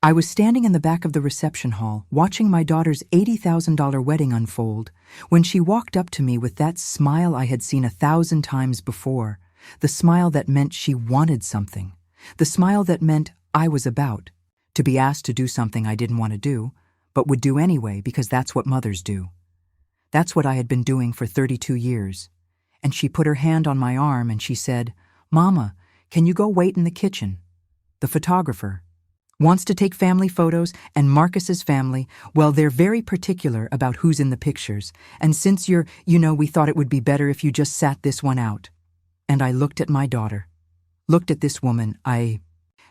I was standing in the back of the reception hall, watching my daughter's $80,000 wedding unfold, when she walked up to me with that smile I had seen 1,000 times before, the smile that meant she wanted something, the smile that meant I was about to be asked to do something I didn't want to do, but would do anyway because that's what mothers do. That's what I had been doing for 32 years. And she put her hand on my arm and she said, "Mama, can you go wait in the kitchen? The photographer wants to take family photos, and Marcus's family, well, they're very particular about who's in the pictures, and since we thought it would be better if you just sat this one out." And I looked at my daughter, looked at this woman. I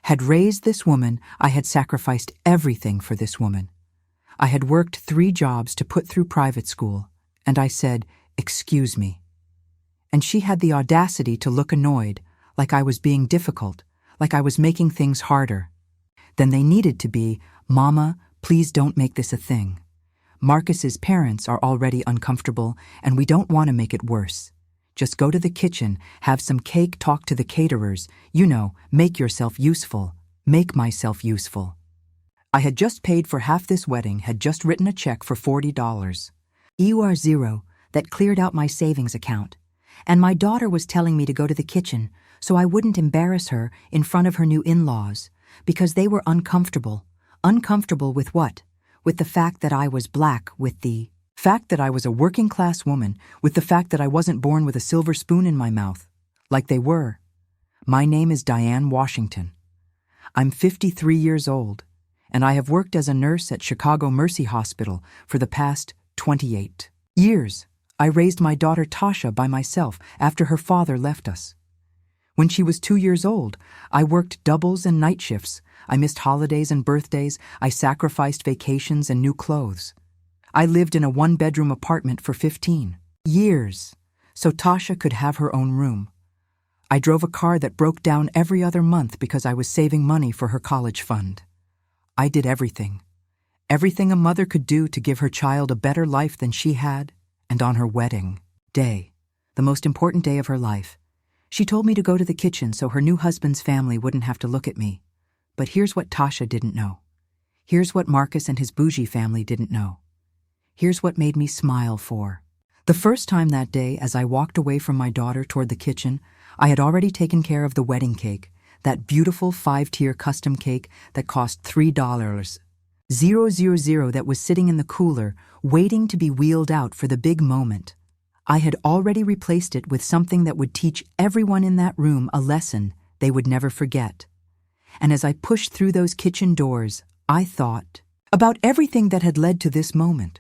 had raised this woman. I had sacrificed everything for this woman. I had worked 3 jobs to put through private school, and I said, "Excuse me." And she had the audacity to look annoyed, like I was being difficult, like I was making things harder than they needed to be. "Mama, please don't make this a thing. Marcus's parents are already uncomfortable, and we don't want to make it worse. Just go to the kitchen, have some cake, talk to the caterers, make yourself useful, make myself useful." I had just paid for half this wedding, had just written a check for $40. EUR0 that cleared out my savings account. And my daughter was telling me to go to the kitchen so I wouldn't embarrass her in front of her new in-laws, because they were uncomfortable. Uncomfortable with what? With the fact that I was black, with the fact that I was a working-class woman, with the fact that I wasn't born with a silver spoon in my mouth, like they were. My name is Diane Washington. I'm 53 years old, and I have worked as a nurse at Chicago Mercy Hospital for the past 28 years. I raised my daughter Tasha by myself after her father left us. When she was 2 years old, I worked doubles and night shifts. I missed holidays and birthdays. I sacrificed vacations and new clothes. I lived in a 1-bedroom apartment for 15 years, so Tasha could have her own room. I drove a car that broke down every other month because I was saving money for her college fund. I did everything. Everything a mother could do to give her child a better life than she had. And on her wedding day, the most important day of her life, she told me to go to the kitchen so her new husband's family wouldn't have to look at me. But here's what Tasha didn't know. Here's what Marcus and his bougie family didn't know. Here's what made me smile for. The first time that day, as I walked away from my daughter toward the kitchen, I had already taken care of the wedding cake, that beautiful 5-tier custom cake that cost $3. 000 that was sitting in the cooler, waiting to be wheeled out for the big moment. I had already replaced it with something that would teach everyone in that room a lesson they would never forget. And as I pushed through those kitchen doors, I thought about everything that had led to this moment.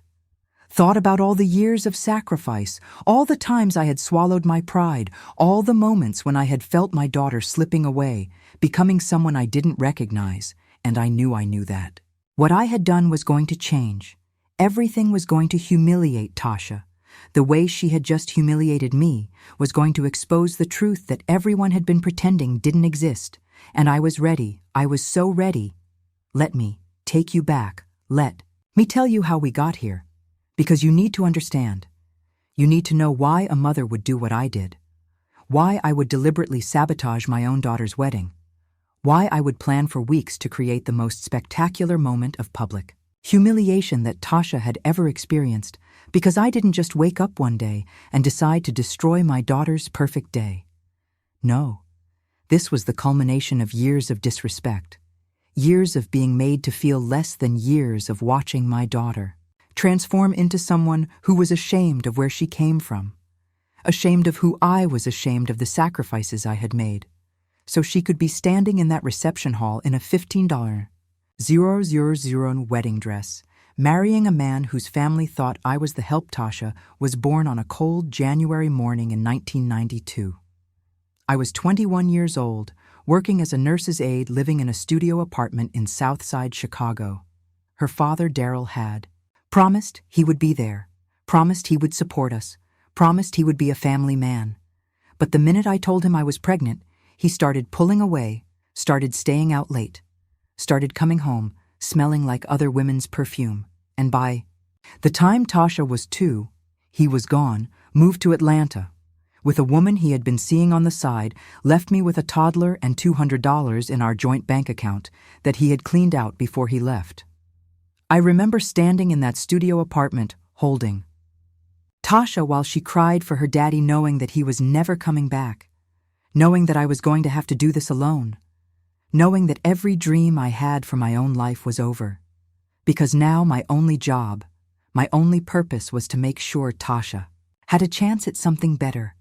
Thought about all the years of sacrifice, all the times I had swallowed my pride, all the moments when I had felt my daughter slipping away, becoming someone I didn't recognize, and I knew that. What I had done was going to change. Everything was going to humiliate Tasha. The way she had just humiliated me was going to expose the truth that everyone had been pretending didn't exist. And I was ready. I was so ready. Let me take you back. Let me tell you how we got here. Because you need to understand. You need to know why a mother would do what I did. Why I would deliberately sabotage my own daughter's wedding. Why I would plan for weeks to create the most spectacular moment of public humiliation that Tasha had ever experienced, because I didn't just wake up one day and decide to destroy my daughter's perfect day. No, this was the culmination of years of disrespect, years of being made to feel less than years of watching my daughter transform into someone who was ashamed of where she came from, ashamed of who I was, ashamed of the sacrifices I had made. So she could be standing in that reception hall in a $15,000 wedding dress, marrying a man whose family thought I was the help. Tasha was born on a cold January morning in 1992. I was 21 years old, working as a nurse's aide, living in a studio apartment in Southside Chicago. Her father, Daryl, had promised he would be there, promised he would support us, promised he would be a family man. But the minute I told him I was pregnant, he started pulling away, started staying out late, started coming home, smelling like other women's perfume. And by the time Tasha was 2, he was gone, moved to Atlanta, with a woman he had been seeing on the side, left me with a toddler and $200 in our joint bank account that he had cleaned out before he left. I remember standing in that studio apartment, holding Tasha while she cried for her daddy, knowing that he was never coming back, knowing that I was going to have to do this alone, knowing that every dream I had for my own life was over, because now my only job, my only purpose was to make sure Tasha had a chance at something better.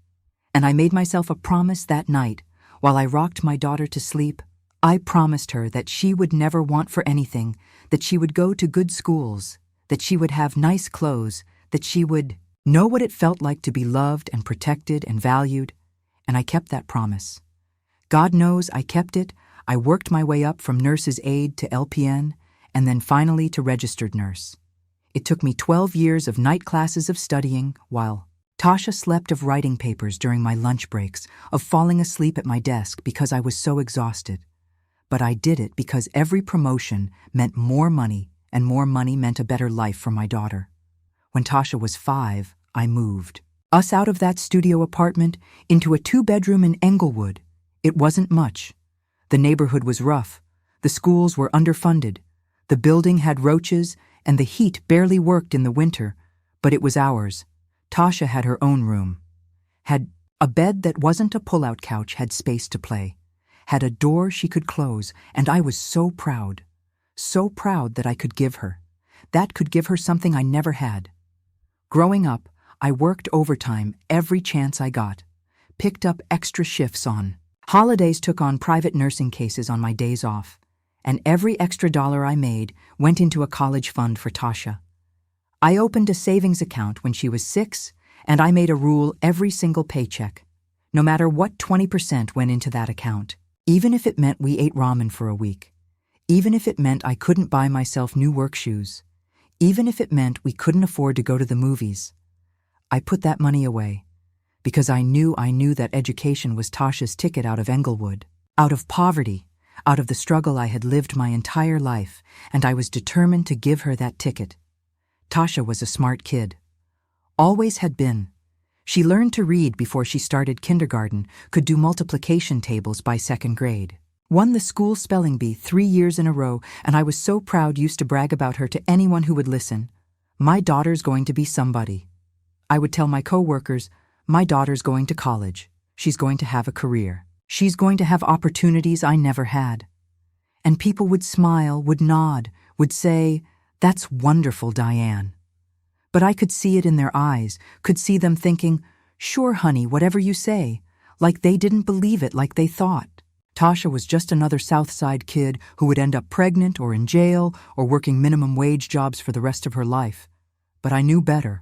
And I made myself a promise that night, while I rocked my daughter to sleep. I promised her that she would never want for anything, that she would go to good schools, that she would have nice clothes, that she would know what it felt like to be loved and protected and valued, and I kept that promise. God knows I kept it. I worked my way up from nurse's aide to LPN, and then finally to registered nurse. It took me 12 years of night classes of studying, while Tasha slept, of writing papers during my lunch breaks, of falling asleep at my desk because I was so exhausted. But I did it because every promotion meant more money, and more money meant a better life for my daughter. When Tasha was 5, I moved us out of that studio apartment into a 2-bedroom in Englewood. It wasn't much. The neighborhood was rough. The schools were underfunded. The building had roaches, and the heat barely worked in the winter, but it was ours. Tasha had her own room, had a bed that wasn't a pull-out couch, had space to play, had a door she could close, and I was so proud that I could give her. That could give her something I never had. Growing up, I worked overtime every chance I got, picked up extra shifts on holidays, took on private nursing cases on my days off, and every extra dollar I made went into a college fund for Tasha. I opened a savings account when she was 6, and I made a rule every single paycheck, no matter what, 20% went into that account, even if it meant we ate ramen for a week, even if it meant I couldn't buy myself new work shoes, even if it meant we couldn't afford to go to the movies. I put that money away because I knew that education was Tasha's ticket out of Englewood, out of poverty, out of the struggle I had lived my entire life, and I was determined to give her that ticket. Tasha was a smart kid. Always had been. She learned to read before she started kindergarten, could do multiplication tables by 2nd grade. Won the school spelling bee 3 years in a row, and I was so proud, used to brag about her to anyone who would listen. My daughter's going to be somebody. I would tell my coworkers, my daughter's going to college. She's going to have a career. She's going to have opportunities I never had. And people would smile, would nod, would say, "That's wonderful, Diane." But I could see it in their eyes, could see them thinking, "Sure, honey, whatever you say," like they didn't believe it, like they thought Tasha was just another South Side kid who would end up pregnant or in jail or working minimum wage jobs for the rest of her life. But I knew better.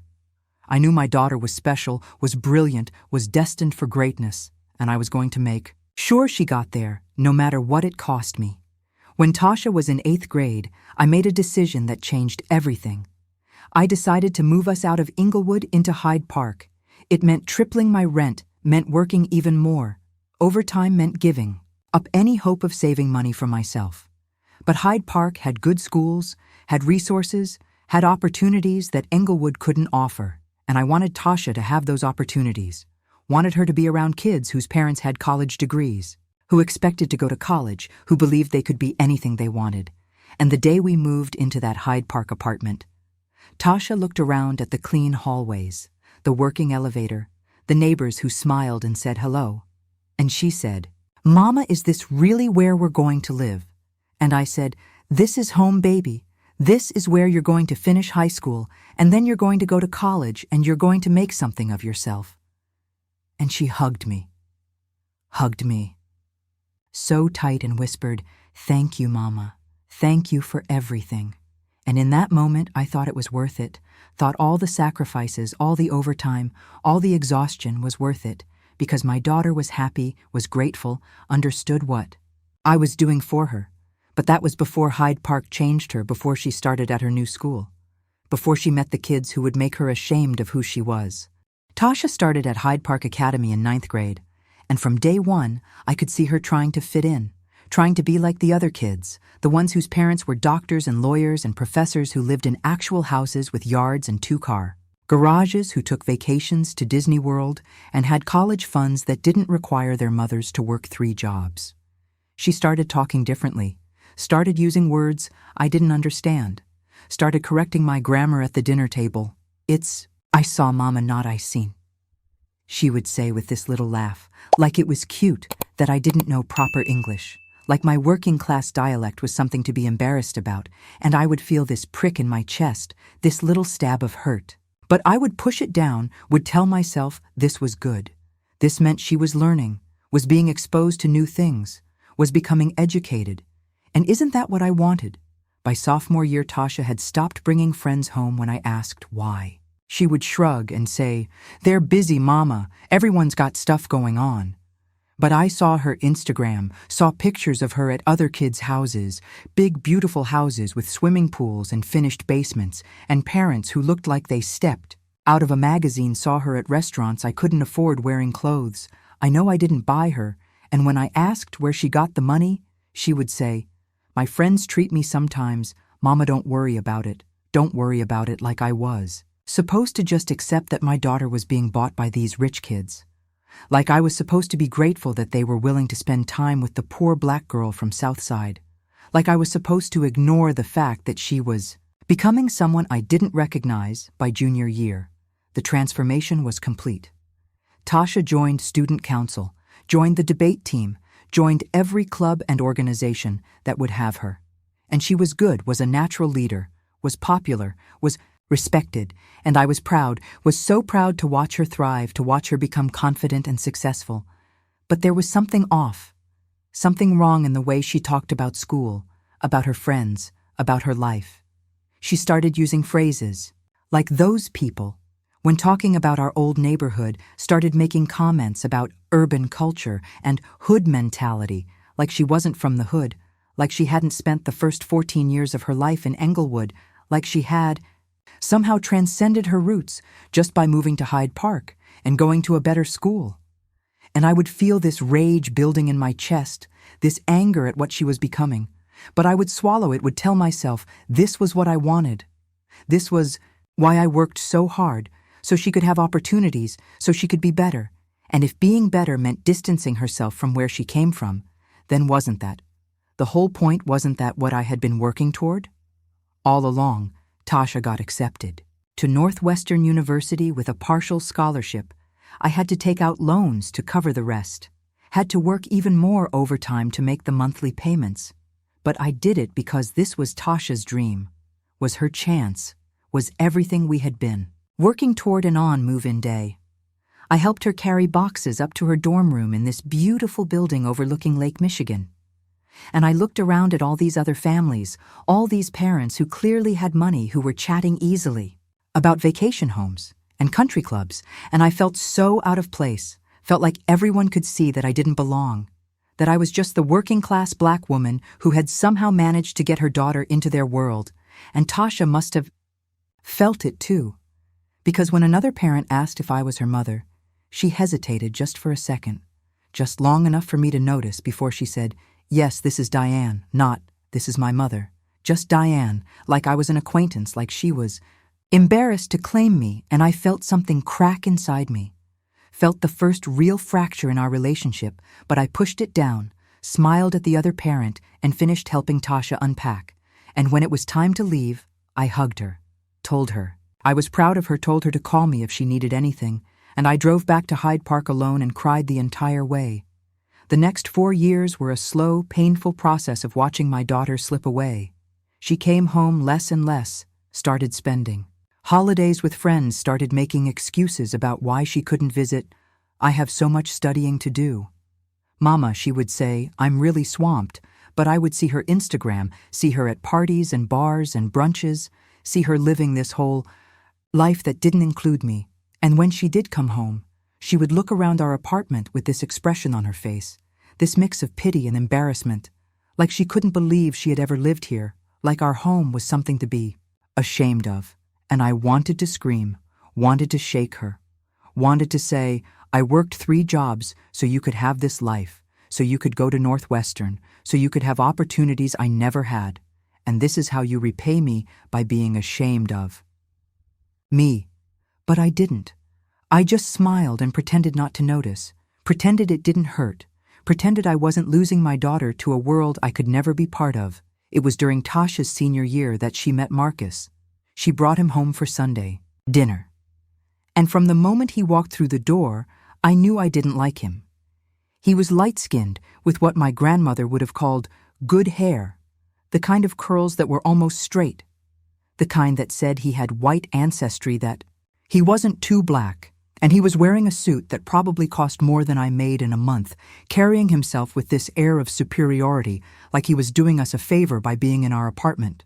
I knew my daughter was special, was brilliant, was destined for greatness, and I was going to make sure she got there, no matter what it cost me. When Tasha was in 8th grade, I made a decision that changed everything. I decided to move us out of Englewood into Hyde Park. It meant tripling my rent, meant working even more. Overtime meant giving up any hope of saving money for myself. But Hyde Park had good schools, had resources, had opportunities that Englewood couldn't offer, and I wanted Tasha to have those opportunities. Wanted her to be around kids whose parents had college degrees, who expected to go to college, who believed they could be anything they wanted. And the day we moved into that Hyde Park apartment, Tasha looked around at the clean hallways, the working elevator, the neighbors who smiled and said hello. And she said, "Mama, is this really where we're going to live?" And I said, "This is home, baby. This is where you're going to finish high school, and then you're going to go to college, and you're going to make something of yourself." And she hugged me so tight, and whispered, "Thank you, Mama. Thank you for everything." And in that moment, I thought it was worth it, thought all the sacrifices, all the overtime, all the exhaustion was worth it, because my daughter was happy, was grateful, understood what I was doing for her. But that was before Hyde Park changed her, before she started at her new school, before she met the kids who would make her ashamed of who she was. Tasha started at Hyde Park Academy in 9th grade, and from day one, I could see her trying to fit in, trying to be like the other kids, the ones whose parents were doctors and lawyers and professors who lived in actual houses with yards and 2 cars. Garages who took vacations to Disney World and had college funds that didn't require their mothers to work 3 jobs. She started talking differently, started using words I didn't understand, started correcting my grammar at the dinner table. I saw Mama, not I seen," she would say with this little laugh, like it was cute that I didn't know proper English, like my working-class dialect was something to be embarrassed about, and I would feel this prick in my chest, this little stab of hurt. But I would push it down, would tell myself this was good. This meant she was learning, was being exposed to new things, was becoming educated. And isn't that what I wanted? By sophomore year, Tasha had stopped bringing friends home when I asked why. She would shrug and say, "They're busy, Mama. Everyone's got stuff going on." But I saw her Instagram, saw pictures of her at other kids' houses, big, beautiful houses with swimming pools and finished basements, and parents who looked like they stepped out of a magazine, saw her at restaurants I couldn't afford wearing clothes. I know I didn't buy her, and when I asked where she got the money, she would say, "My friends treat me sometimes. Mama, don't worry about it. Don't worry about it," like I was supposed to just accept that my daughter was being bought by these rich kids. Like I was supposed to be grateful that they were willing to spend time with the poor black girl from Southside. Like I was supposed to ignore the fact that she was becoming someone I didn't recognize by junior year. The transformation was complete. Tasha joined student council, joined the debate team, joined every club and organization that would have her. And she was good, was a natural leader, was popular, was respected, and I was proud, was so proud to watch her thrive, to watch her become confident and successful. But there was something off, something wrong in the way she talked about school, about her friends, about her life. She started using phrases like "those people," when talking about our old neighborhood, started making comments about urban culture and hood mentality, like she wasn't from the hood, like she hadn't spent the first 14 years of her life in Englewood, like she had somehow transcended her roots just by moving to Hyde Park and going to a better school. And I would feel this rage building in my chest, this anger at what she was becoming. But I would swallow it, would tell myself this was what I wanted. This was why I worked so hard, so she could have opportunities, so she could be better. And if being better meant distancing herself from where she came from, then wasn't that? The whole point, wasn't that what I had been working toward? All along, Tasha got accepted to Northwestern University with a partial scholarship. I had to take out loans to cover the rest, had to work even more overtime to make the monthly payments. But I did it because this was Tasha's dream, was her chance, was everything we had been working toward and on move-in day. I helped her carry boxes up to her dorm room in this beautiful building overlooking Lake Michigan. And I looked around at all these other families, all these parents who clearly had money, who were chatting easily about vacation homes and country clubs, and I felt so out of place, felt like everyone could see that I didn't belong, that I was just the working-class black woman who had somehow managed to get her daughter into their world, and Tasha must have felt it too, because when another parent asked if I was her mother, she hesitated just for a second, just long enough for me to notice before she said, "Yes, this is Diane, not, this is my mother." Just Diane, like I was an acquaintance, like she was embarrassed to claim me, and I felt something crack inside me. Felt the first real fracture in our relationship, but I pushed it down, smiled at the other parent, and finished helping Tasha unpack. And when it was time to leave, I hugged her, told her I was proud of her, told her to call me if she needed anything, and I drove back to Hyde Park alone and cried the entire way. The next 4 years were a slow, painful process of watching my daughter slip away. She came home less and less, started spending. Holidays with friends, started making excuses about why she couldn't visit. "I have so much studying to do." "Mama," she would say, "I'm really swamped," but I would see her Instagram, see her at parties and bars and brunches, see her living this whole life that didn't include me. And when she did come home, she would look around our apartment with this expression on her face, this mix of pity and embarrassment, like she couldn't believe she had ever lived here, like our home was something to be ashamed of. And I wanted to scream, wanted to shake her, wanted to say, "I worked 3 jobs so you could have this life, so you could go to Northwestern, so you could have opportunities I never had, and this is how you repay me by being ashamed of me." But I didn't. I just smiled and pretended not to notice, pretended it didn't hurt, pretended I wasn't losing my daughter to a world I could never be part of. It was during Tasha's senior year that she met Marcus. She brought him home for Sunday dinner. And from the moment he walked through the door, I knew I didn't like him. He was light-skinned, with what my grandmother would have called good hair, the kind of curls that were almost straight, the kind that said he had white ancestry. That he wasn't too black, and he was wearing a suit that probably cost more than I made in a month, carrying himself with this air of superiority, like he was doing us a favor by being in our apartment.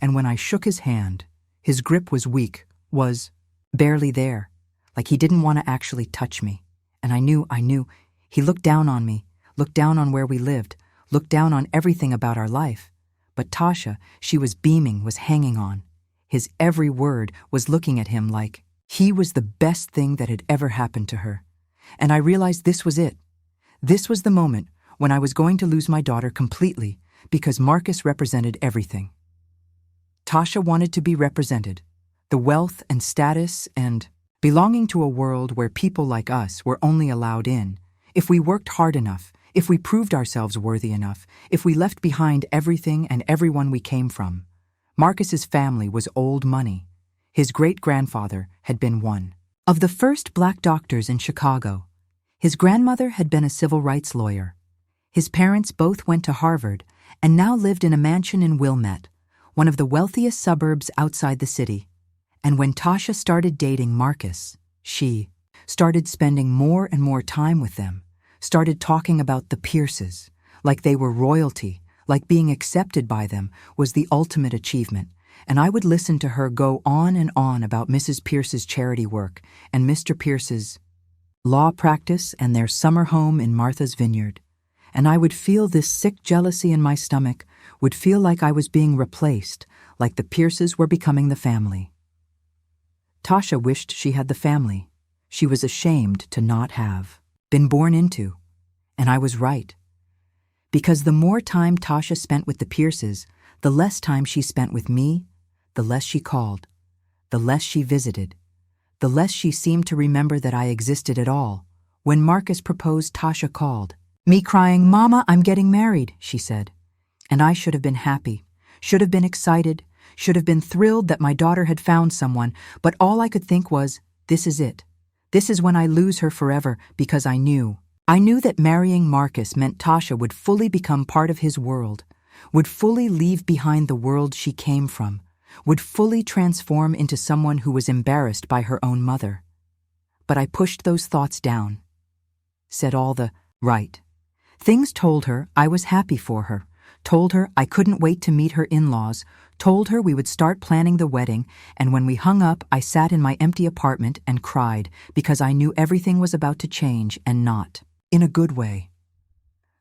And when I shook his hand, his grip was weak, was barely there, like he didn't want to actually touch me. And I knew. He looked down on me, looked down on where we lived, looked down on everything about our life. But Tasha, she was beaming, was hanging on. His every word was looking at him like he was the best thing that had ever happened to her. And I realized this was it. This was the moment when I was going to lose my daughter completely, because Marcus represented everything. Tasha wanted to be represented, the wealth and status and belonging to a world where people like us were only allowed in if we worked hard enough, if we proved ourselves worthy enough, if we left behind everything and everyone we came from. Marcus's family was old money. His great-grandfather had been one of the first black doctors in Chicago. His grandmother had been a civil rights lawyer. His parents both went to Harvard and now lived in a mansion in Wilmette, one of the wealthiest suburbs outside the city. And when Tasha started dating Marcus, she started spending more and more time with them, started talking about the Pierces, like they were royalty, like being accepted by them was the ultimate achievement. And I would listen to her go on and on about Mrs. Pierce's charity work and Mr. Pierce's law practice and their summer home in Martha's Vineyard. And I would feel this sick jealousy in my stomach, would feel like I was being replaced, like the Pierces were becoming the family. Tasha wished she had the family she was ashamed to not have been born into. And I was right. Because the more time Tasha spent with the Pierces, the less time she spent with me, the less she called, the less she visited, the less she seemed to remember that I existed at all. When Marcus proposed, Tasha called me crying, "Mama, I'm getting married," she said. And I should have been happy, should have been excited, should have been thrilled that my daughter had found someone, but all I could think was, this is it. This is when I lose her forever, because I knew that marrying Marcus meant Tasha would fully become part of his world, would fully leave behind the world she came from, would fully transform into someone who was embarrassed by her own mother. But I pushed those thoughts down, said all the right things, told her I was happy for her, told her I couldn't wait to meet her in-laws, told her we would start planning the wedding, and when we hung up, I sat in my empty apartment and cried because I knew everything was about to change, and not in a good way.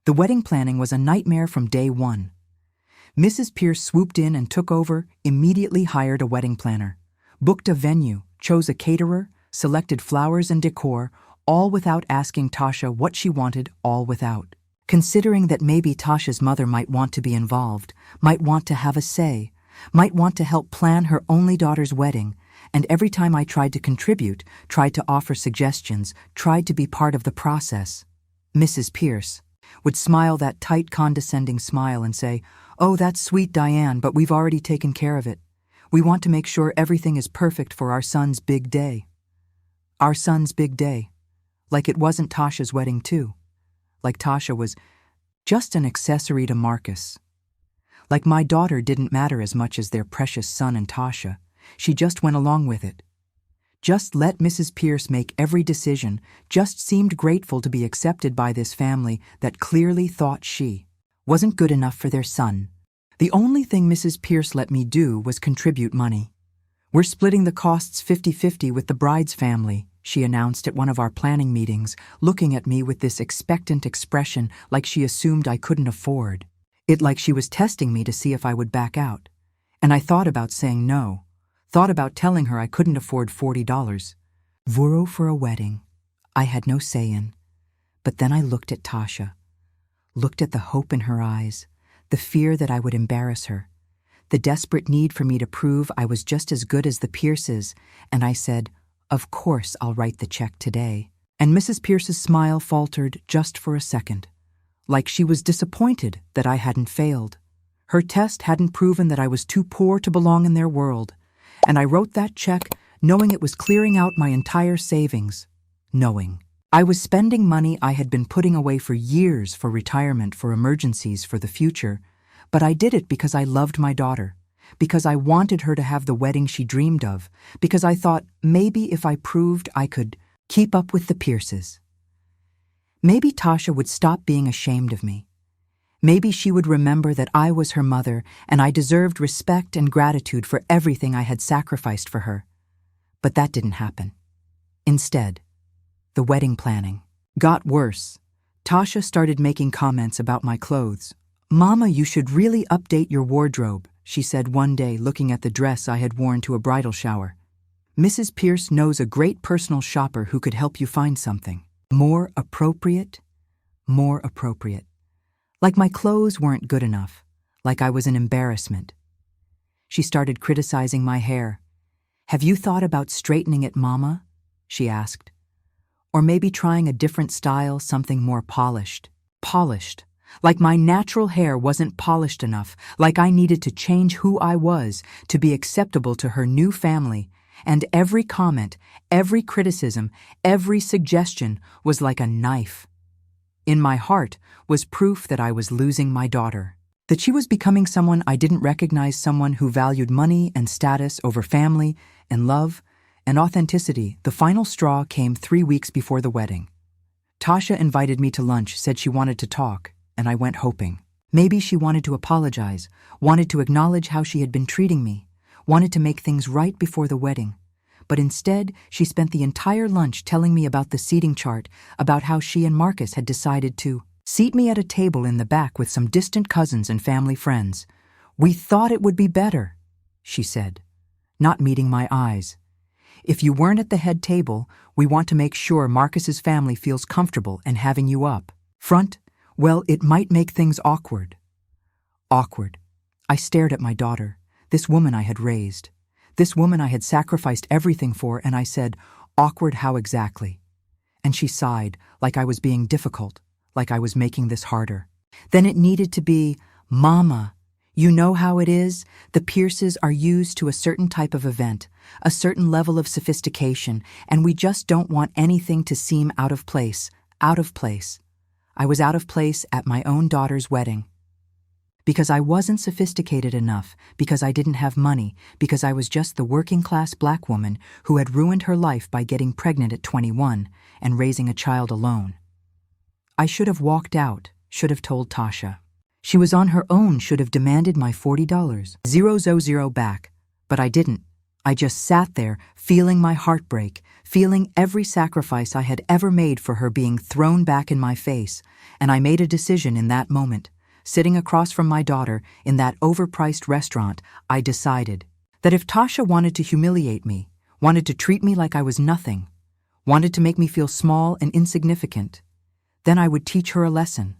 The wedding planning was a nightmare from day one. Mrs. Pierce swooped in and took over, immediately hired a wedding planner, booked a venue, chose a caterer, selected flowers and decor, all without asking Tasha what she wanted, all without considering that maybe Tasha's mother might want to be involved, might want to have a say, might want to help plan her only daughter's wedding. And every time I tried to contribute, tried to offer suggestions, tried to be part of the process, Mrs. Pierce would smile that tight, condescending smile and say, "Oh, that's sweet, Diane, but we've already taken care of it. We want to make sure everything is perfect for our son's big day." Our son's big day. Like it wasn't Tasha's wedding, too. Like Tasha was just an accessory to Marcus. Like my daughter didn't matter as much as their precious son and Tasha. She just went along with it. Just let Mrs. Pierce make every decision, just seemed grateful to be accepted by this family that clearly thought she wasn't good enough for their son. The only thing Mrs. Pierce let me do was contribute money. "We're splitting the costs 50-50 with the bride's family," she announced at one of our planning meetings, looking at me with this expectant expression like she assumed I couldn't afford it, like she was testing me to see if I would back out. And I thought about saying no, thought about telling her I couldn't afford $40 for a wedding I had no say in. But then I looked at Tasha, looked at the hope in her eyes, the fear that I would embarrass her, the desperate need for me to prove I was just as good as the Pierces, and I said, "Of course I'll write the check today." And Mrs. Pierce's smile faltered just for a second, like she was disappointed that I hadn't failed. Her test hadn't proven that I was too poor to belong in their world, and I wrote that check knowing it was clearing out my entire savings. Knowing I was spending money I had been putting away for years for retirement, for emergencies, for the future, but I did it because I loved my daughter, because I wanted her to have the wedding she dreamed of, because I thought maybe if I proved I could keep up with the Pierces, maybe Tasha would stop being ashamed of me. Maybe she would remember that I was her mother and I deserved respect and gratitude for everything I had sacrificed for her. But that didn't happen. Instead, the wedding planning got worse. Tasha started making comments about my clothes. "Mama, you should really update your wardrobe," she said one day, looking at the dress I had worn to a bridal shower. "Mrs. Pierce knows a great personal shopper who could help you find something more appropriate, more appropriate." Like my clothes weren't good enough, like I was an embarrassment. She started criticizing my hair. "Have you thought about straightening it, Mama?" she asked. "Or maybe trying a different style, something more polished." Polished. Like my natural hair wasn't polished enough, like I needed to change who I was to be acceptable to her new family, and every comment, every criticism, every suggestion was like a knife. In my heart was proof that I was losing my daughter, that she was becoming someone I didn't recognize, someone who valued money and status over family and love and authenticity. The final straw came 3 weeks before the wedding. Tasha invited me to lunch, said she wanted to talk, and I went hoping. Maybe she wanted to apologize, wanted to acknowledge how she had been treating me, wanted to make things right before the wedding. But instead, she spent the entire lunch telling me about the seating chart, about how she and Marcus had decided to seat me at a table in the back with some distant cousins and family friends. "We thought it would be better," she said, not meeting my eyes. "If you weren't at the head table, we want to make sure Marcus's family feels comfortable in having you up front. Well, it might make things awkward." Awkward. I stared at my daughter, this woman I had raised, this woman I had sacrificed everything for, and I said, "Awkward how exactly?" And she sighed, like I was being difficult, like I was making this harder. "Then it needed to be, Mama, you know how it is? The Pierces are used to a certain type of event, a certain level of sophistication, and we just don't want anything to seem out of place." Out of place. I was out of place at my own daughter's wedding. Because I wasn't sophisticated enough, because I didn't have money, because I was just the working-class black woman who had ruined her life by getting pregnant at 21 and raising a child alone. I should have walked out, should have told Tasha. She was on her own, should have demanded my $40. Zero back. But I didn't. I just sat there, feeling my heart break, feeling every sacrifice I had ever made for her being thrown back in my face, and I made a decision in that moment. Sitting across from my daughter in that overpriced restaurant, I decided that if Tasha wanted to humiliate me, wanted to treat me like I was nothing, wanted to make me feel small and insignificant, then I would teach her a lesson.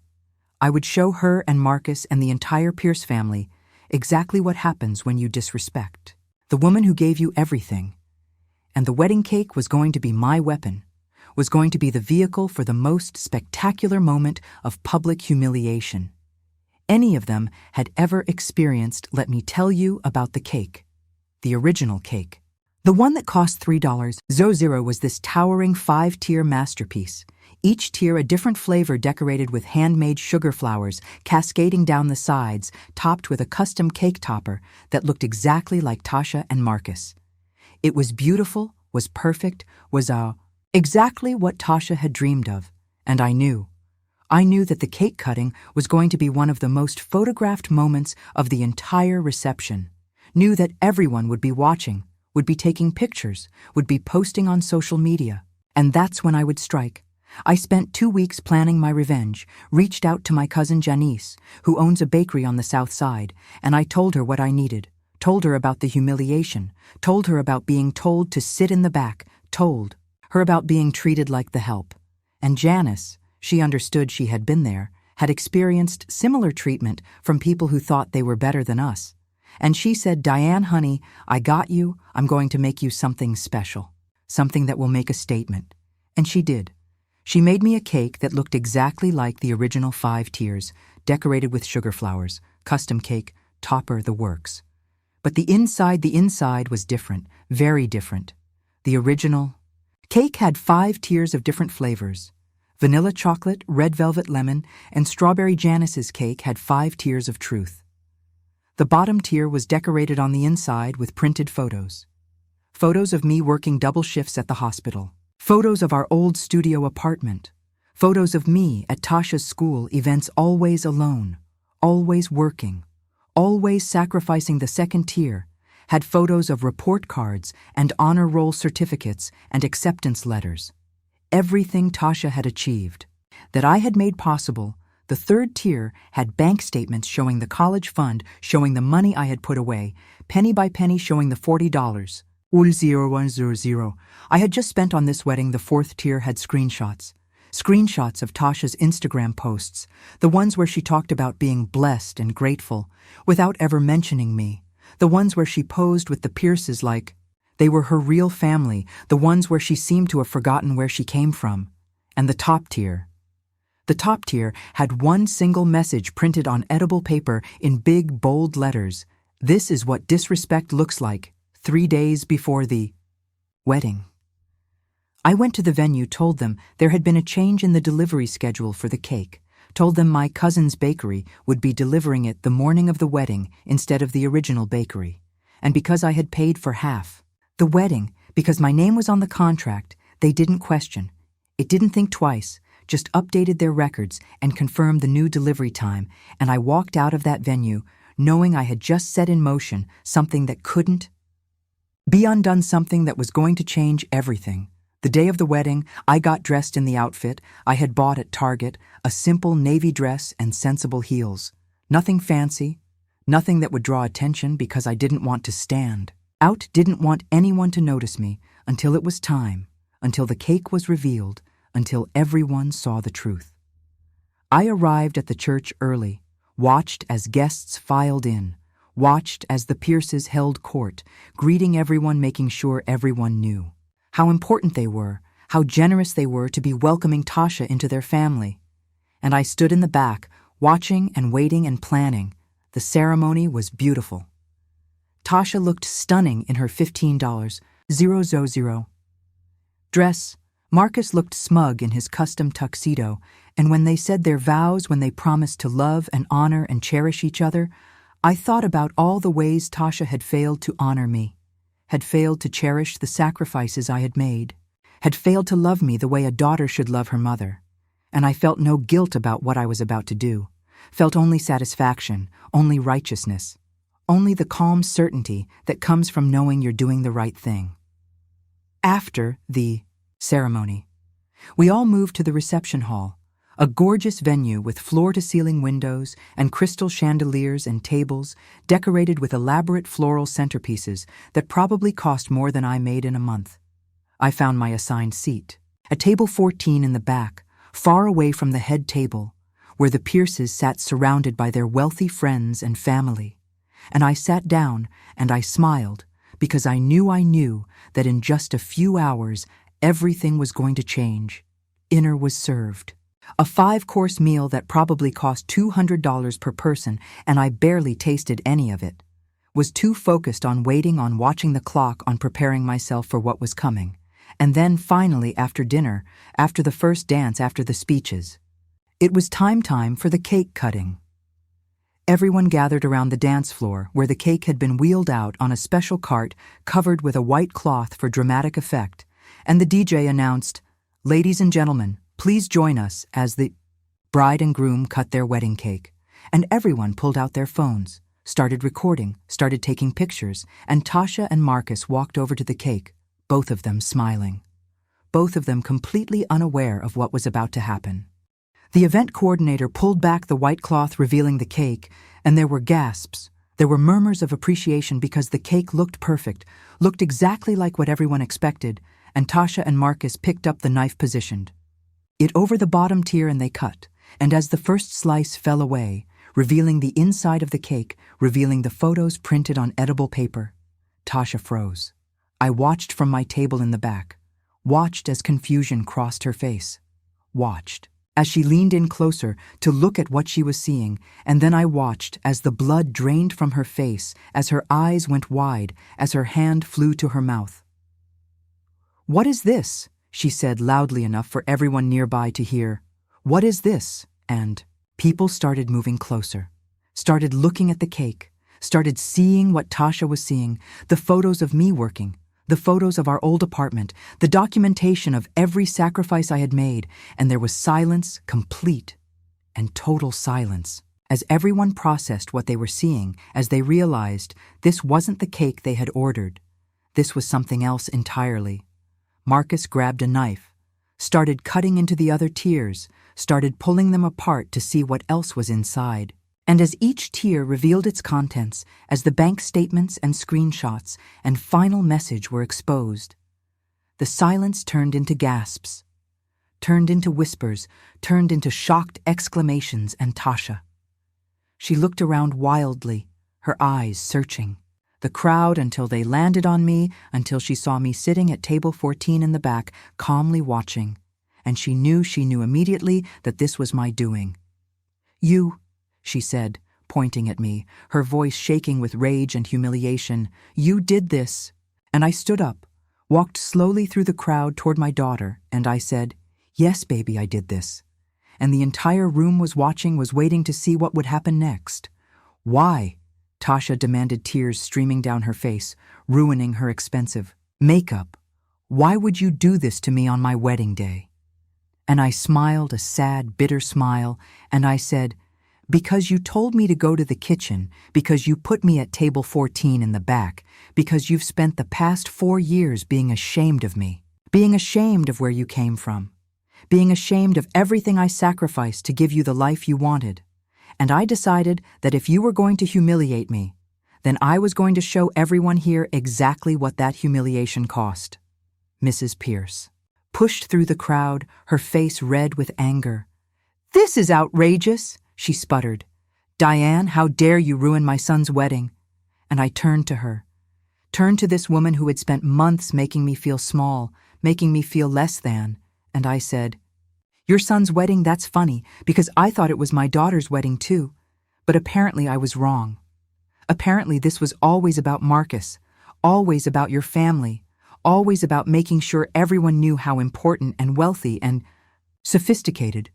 I would show her and Marcus and the entire Pierce family exactly what happens when you disrespect the woman who gave you everything. And the wedding cake was going to be my weapon, was going to be the vehicle for the most spectacular moment of public humiliation any of them had ever experienced. Let me tell you about the cake. The original cake. The one that cost $3. Zero was this towering 5-tier masterpiece. Each tier a different flavor decorated with handmade sugar flowers cascading down the sides, topped with a custom cake topper that looked exactly like Tasha and Marcus. It was beautiful, was perfect, was exactly what Tasha had dreamed of, and I knew that the cake cutting was going to be one of the most photographed moments of the entire reception. Knew that everyone would be watching, would be taking pictures, would be posting on social media. And that's when I would strike. I spent 2 weeks planning my revenge, reached out to my cousin Janice, who owns a bakery on the south side, and I told her what I needed, told her about the humiliation, told her about being told to sit in the back, told her about being treated like the help. And Janice, she understood, she had been there, had experienced similar treatment from people who thought they were better than us. And she said, "Diane, honey, I got you. I'm going to make you something special." something that will make a statement. And she did. She made me a cake that looked exactly like the original 5 tiers, decorated with sugar flowers, custom cake, topper, the works. But the inside was different, very different. The original cake had 5 tiers of different flavors. Vanilla chocolate, red velvet lemon, and strawberry Janice's cake had 5 tiers of truth. The bottom tier was decorated on the inside with printed photos. Photos of me working double shifts at the hospital. Photos of our old studio apartment. Photos of me at Tasha's school events, always alone, always working, always sacrificing the second tier. Had photos of report cards and honor roll certificates and acceptance letters. Everything Tasha had achieved, that I had made possible. The third tier had bank statements showing the college fund, showing the money I had put away, penny by penny showing the $40. 0100 I had just spent on this wedding. The fourth tier had screenshots. Screenshots of Tasha's Instagram posts, the ones where she talked about being blessed and grateful, without ever mentioning me. The ones where she posed with the Pierces like they were her real family, the ones where she seemed to have forgotten where she came from. And the top tier. The top tier had one single message printed on edible paper in big, bold letters. This is what disrespect looks like, 3 days before the wedding. I went to the venue, told them there had been a change in the delivery schedule for the cake, told them my cousin's bakery would be delivering it the morning of the wedding instead of the original bakery. And because I had paid for half the wedding, because my name was on the contract, they didn't question. It didn't think twice, just updated their records and confirmed the new delivery time, and I walked out of that venue knowing I had just set in motion something that couldn't be undone, something that was going to change everything. The day of the wedding, I got dressed in the outfit I had bought at Target, a simple navy dress and sensible heels. Nothing fancy, nothing that would draw attention because I didn't want to stand out, didn't want anyone to notice me until it was time, until the cake was revealed, until everyone saw the truth. I arrived at the church early, watched as guests filed in, watched as the Pierces held court, greeting everyone, making sure everyone knew how important they were, how generous they were to be welcoming Tasha into their family. And I stood in the back, watching and waiting and planning. The ceremony was beautiful. Tasha looked stunning in her $15,000 dress. Marcus looked smug in his custom tuxedo, and when they said their vows, when they promised to love and honor and cherish each other, I thought about all the ways Tasha had failed to honor me, had failed to cherish the sacrifices I had made, had failed to love me the way a daughter should love her mother. And I felt no guilt about what I was about to do, felt only satisfaction, only righteousness, only the calm certainty that comes from knowing you're doing the right thing. After the ceremony, we all moved to the reception hall, a gorgeous venue with floor-to-ceiling windows and crystal chandeliers and tables decorated with elaborate floral centerpieces that probably cost more than I made in a month. I found my assigned seat, at table 14 in the back, far away from the head table, where the Pierces sat surrounded by their wealthy friends and family. And I sat down and I smiled because I knew that in just a few hours everything was going to change. Dinner was served. A 5-course meal that probably cost $200 per person, and I barely tasted any of it. Was too focused on waiting, on watching the clock, on preparing myself for what was coming. And then finally, after dinner, after the first dance, after the speeches, it was time for the cake cutting. Everyone gathered around the dance floor where the cake had been wheeled out on a special cart covered with a white cloth for dramatic effect, and the DJ announced, "Ladies and gentlemen, please join us," as the bride and groom cut their wedding cake. And everyone pulled out their phones, started recording, started taking pictures, and Tasha and Marcus walked over to the cake, both of them smiling, both of them completely unaware of what was about to happen. The event coordinator pulled back the white cloth revealing the cake, and there were gasps. There were murmurs of appreciation because the cake looked perfect, looked exactly like what everyone expected, and Tasha and Marcus picked up the knife, positioned it over the bottom tier, and they cut. And as the first slice fell away, revealing the inside of the cake, revealing the photos printed on edible paper, Tasha froze. I watched from my table in the back, watched as confusion crossed her face. Watched as she leaned in closer to look at what she was seeing, and then I watched as the blood drained from her face, as her eyes went wide, as her hand flew to her mouth. "What is this?" she said loudly enough for everyone nearby to hear. "What is this?" And people started moving closer, started looking at the cake, started seeing what Tasha was seeing, the photos of me working, the photos of our old apartment, the documentation of every sacrifice I had made, and there was silence, complete and total silence, as everyone processed what they were seeing, as they realized this wasn't the cake they had ordered. This was something else entirely. Marcus grabbed a knife, started cutting into the other tiers, started pulling them apart to see what else was inside. And as each tier revealed its contents, as the bank statements and screenshots and final message were exposed, the silence turned into gasps, turned into whispers, turned into shocked exclamations, and Tasha. She looked around wildly, her eyes searching the crowd until they landed on me, until she saw me sitting at table 14 in the back, calmly watching, and she knew immediately that this was my doing. "You," she said, pointing at me, her voice shaking with rage and humiliation. "You did this." And I stood up, walked slowly through the crowd toward my daughter, and I said, "Yes, baby, I did this." And the entire room was watching, was waiting to see what would happen next. "Why?" Tasha demanded, tears streaming down her face, ruining her expensive makeup. "Why would you do this to me on my wedding day?" And I smiled a sad, bitter smile, and I said, "Because you told me to go to the kitchen, because you put me at table 14 in the back, because you've spent the past 4 years being ashamed of me, being ashamed of where you came from, being ashamed of everything I sacrificed to give you the life you wanted. And I decided that if you were going to humiliate me, then I was going to show everyone here exactly what that humiliation cost." Mrs. Pierce pushed through the crowd, her face red with anger. "This is outrageous," she sputtered. "Diane, how dare you ruin my son's wedding?" And I turned to her, turned to this woman who had spent months making me feel small, making me feel less than, and I said, "Your son's wedding, that's funny, because I thought it was my daughter's wedding too. But apparently I was wrong. Apparently this was always about Marcus, always about your family, always about making sure everyone knew how important and wealthy and sophisticated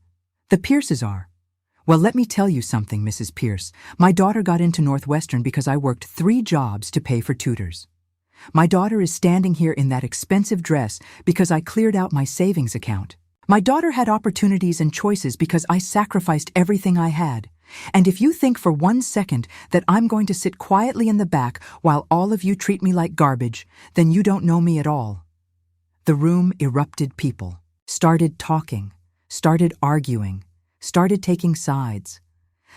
the Pierces are. Well, let me tell you something, Mrs. Pierce. My daughter got into Northwestern because I worked 3 jobs to pay for tutors. My daughter is standing here in that expensive dress because I cleared out my savings account. My daughter had opportunities and choices because I sacrificed everything I had. And if you think for 1 second that I'm going to sit quietly in the back while all of you treat me like garbage, then you don't know me at all." The room erupted. People started talking, started arguing, started taking sides.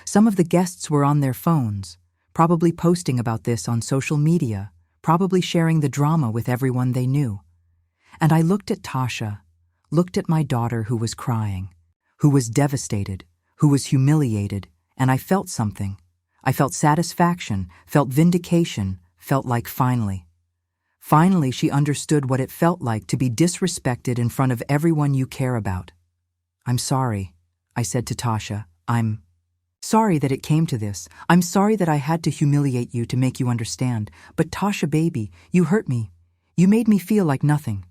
Some of the guests were on their phones, probably posting about this on social media, probably sharing the drama with everyone they knew. And I looked at Tasha, looked at my daughter who was crying, who was devastated, who was humiliated, and I felt something. I felt satisfaction, felt vindication, felt like finally she understood what it felt like to be disrespected in front of everyone you care about. "I'm sorry," I said to Tasha. "I'm sorry that it came to this. I'm sorry that I had to humiliate you to make you understand. But Tasha, baby, you hurt me. You made me feel like nothing.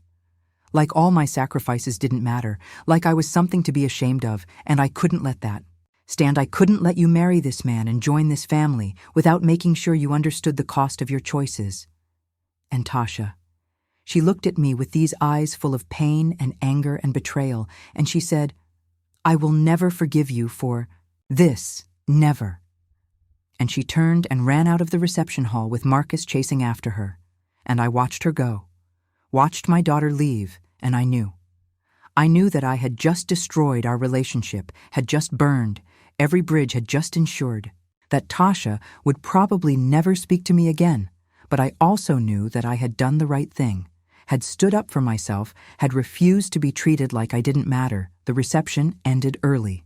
Like all my sacrifices didn't matter, like I was something to be ashamed of, and I couldn't let that stand. I couldn't let you marry this man and join this family without making sure you understood the cost of your choices." And Tasha, she looked at me with these eyes full of pain and anger and betrayal, and she said, "I will never forgive you for this, never." And she turned and ran out of the reception hall with Marcus chasing after her, and I watched her go, watched my daughter leave, and I knew that I had just destroyed our relationship, had just burned, every bridge had just ensured that Tasha would probably never speak to me again. But I also knew that I had done the right thing, had stood up for myself, had refused to be treated like I didn't matter. The reception ended early.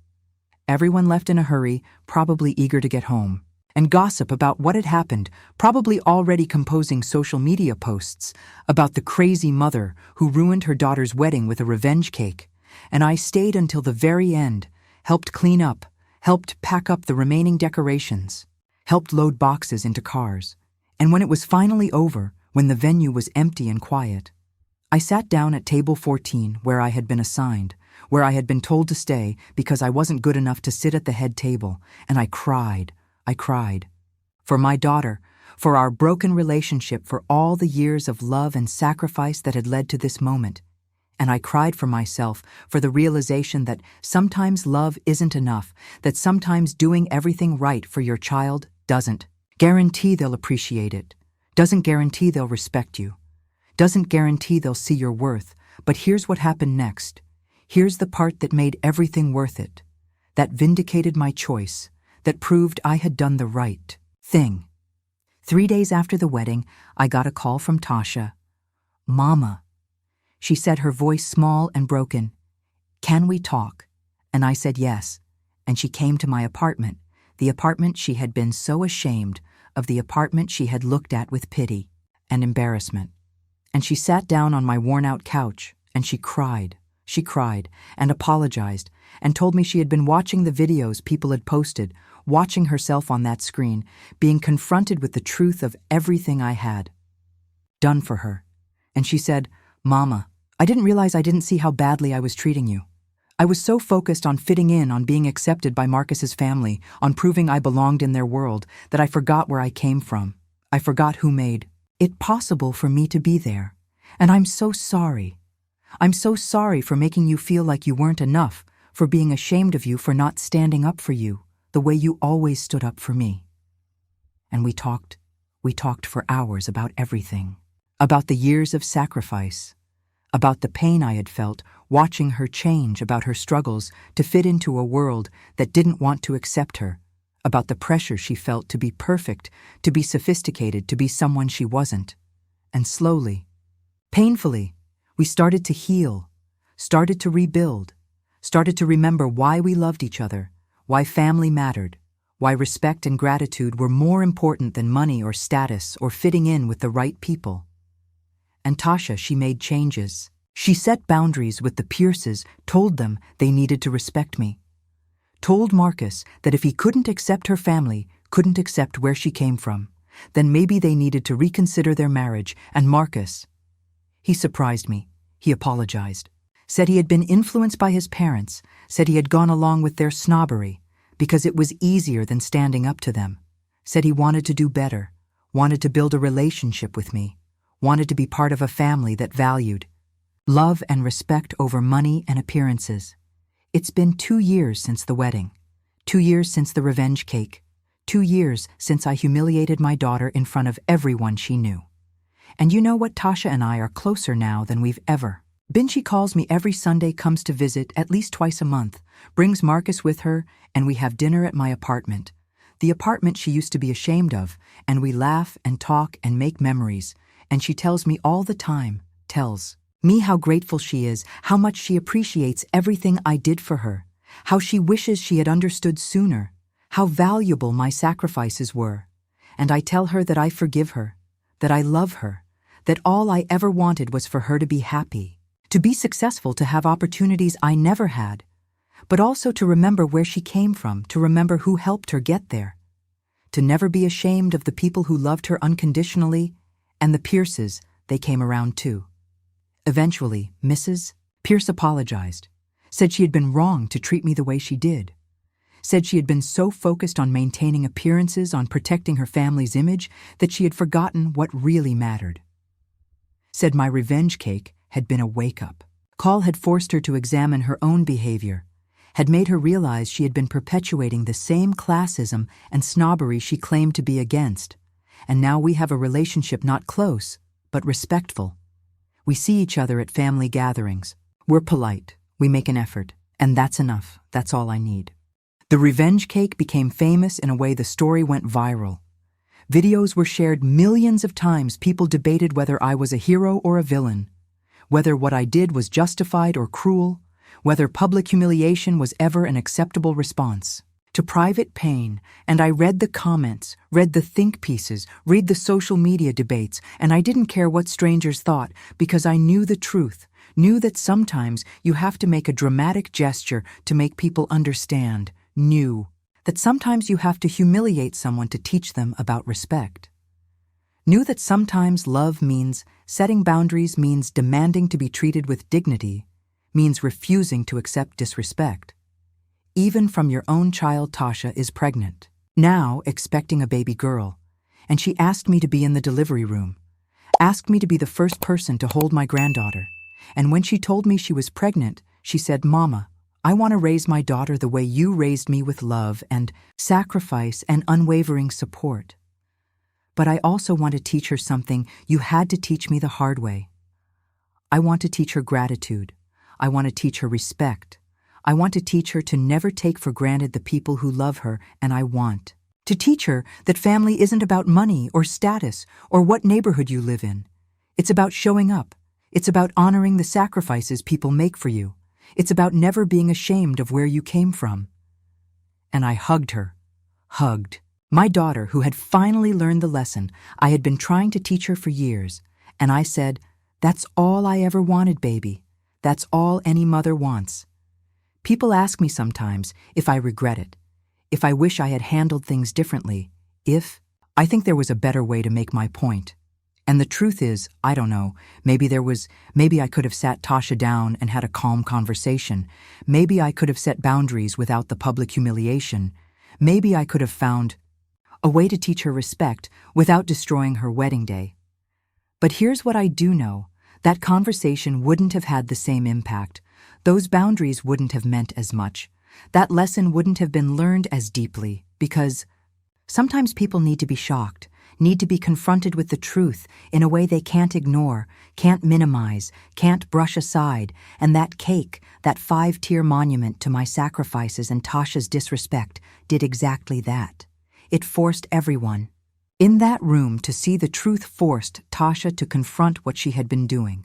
Everyone left in a hurry, probably eager to get home. and gossip about what had happened, probably already composing social media posts about the crazy mother who ruined her daughter's wedding with a revenge cake. And I stayed until the very end, helped clean up, helped pack up the remaining decorations, helped load boxes into cars. And when it was finally over, when the venue was empty and quiet, I sat down at table 14 where I had been assigned, where I had been told to stay because I wasn't good enough to sit at the head table, and I cried. I cried. For my daughter, for our broken relationship, for all the years of love and sacrifice that had led to this moment. And I cried for myself, for the realization that sometimes love isn't enough, that sometimes doing everything right for your child doesn't guarantee they'll appreciate it, doesn't guarantee they'll respect you, doesn't guarantee they'll see your worth. But here's what happened next. Here's the part that made everything worth it, that vindicated my choice, that proved I had done the right thing. 3 days after the wedding, I got a call from Tasha. "Mama," she said, her voice small and broken. "Can we talk?" And I said yes. And she came to my apartment, the apartment she had been so ashamed of, the apartment she had looked at with pity and embarrassment. And she sat down on my worn-out couch, and she cried. She cried and apologized and told me she had been watching the videos people had posted, watching herself on that screen, being confronted with the truth of everything I had done for her. And she said, "Mama, I didn't realize I didn't see how badly I was treating you. I was so focused on fitting in, on being accepted by Marcus's family, on proving I belonged in their world, that I forgot where I came from. I forgot who made it possible for me to be there. And I'm so sorry. I'm so sorry for making you feel like you weren't enough, for being ashamed of you, for not standing up for you the way you always stood up for me." And we talked for hours about everything, about the years of sacrifice, about the pain I had felt watching her change, about her struggles to fit into a world that didn't want to accept her, about the pressure she felt to be perfect, to be sophisticated, to be someone she wasn't. And slowly, painfully, we started to heal, started to rebuild, started to remember why we loved each other, why family mattered, why respect and gratitude were more important than money or status or fitting in with the right people. And Tasha, she made changes. She set boundaries with the Pierces, told them they needed to respect me. Told Marcus that if he couldn't accept her family, couldn't accept where she came from, then maybe they needed to reconsider their marriage. And Marcus, he surprised me. He apologized, said he had been influenced by his parents, said he had gone along with their snobbery because it was easier than standing up to them, said he wanted to do better, wanted to build a relationship with me, wanted to be part of a family that valued love and respect over money and appearances. It's been 2 years since the wedding, 2 years since the revenge cake, 2 years since I humiliated my daughter in front of everyone she knew. And you know what? Tasha and I are closer now than we've ever been. She calls me every Sunday, comes to visit at least twice a month, brings Marcus with her, and we have dinner at my apartment, the apartment she used to be ashamed of, and we laugh and talk and make memories. And she tells me all the time, tells me how grateful she is, how much she appreciates everything I did for her, how she wishes she had understood sooner, how valuable my sacrifices were. And I tell her that I forgive her, that I love her, that all I ever wanted was for her to be happy, to be successful, to have opportunities I never had, but also to remember where she came from, to remember who helped her get there, to never be ashamed of the people who loved her unconditionally. And the Pierces, they came around too. Eventually, Mrs. Pierce apologized, said she had been wrong to treat me the way she did, said she had been so focused on maintaining appearances, on protecting her family's image, that she had forgotten what really mattered. Said my revenge cake had been a wake-up call, had forced her to examine her own behavior, had made her realize she had been perpetuating the same classism and snobbery she claimed to be against. And now we have a relationship not close, but respectful. We see each other at family gatherings. We're polite, we make an effort, and that's enough. That's all I need. The revenge cake became famous in a way the story went viral. Videos were shared millions of times. People debated whether I was a hero or a villain, whether what I did was justified or cruel, whether public humiliation was ever an acceptable response. to private pain, and I read the comments, read the think pieces, read the social media debates, and I didn't care what strangers thought because I knew the truth, knew that sometimes you have to make a dramatic gesture to make people understand, knew that sometimes you have to humiliate someone to teach them about respect. Knew that sometimes love means setting boundaries, means demanding to be treated with dignity, means refusing to accept disrespect. Even from your own child, Tasha is pregnant, now expecting a baby girl, and she asked me to be in the delivery room, asked me to be the first person to hold my granddaughter, and when she told me she was pregnant, she said, "Mama, I want to raise my daughter the way you raised me, with love and sacrifice and unwavering support. But I also want to teach her something you had to teach me the hard way. I want to teach her gratitude. I want to teach her respect. I want to teach her to never take for granted the people who love her, and I want to teach her that family isn't about money or status or what neighborhood you live in. It's about showing up. It's about honoring the sacrifices people make for you. It's about never being ashamed of where you came from." And I hugged her. Hugged. My daughter, who had finally learned the lesson I had been trying to teach her for years, and I said, "That's all I ever wanted, baby. That's all any mother wants." People ask me sometimes if I regret it, if I wish I had handled things differently, if I think there was a better way to make my point. And the truth is, I don't know, maybe I could have sat Tasha down and had a calm conversation. Maybe I could have set boundaries without the public humiliation. Maybe I could have found a way to teach her respect without destroying her wedding day. But here's what I do know. That conversation wouldn't have had the same impact. Those boundaries wouldn't have meant as much. That lesson wouldn't have been learned as deeply, because sometimes people need to be shocked, need to be confronted with the truth in a way they can't ignore, can't minimize, can't brush aside, and that cake, that 5-tier monument to my sacrifices and Tasha's disrespect, did exactly that. It forced everyone in that room to see the truth, forced Tasha to confront what she had been doing,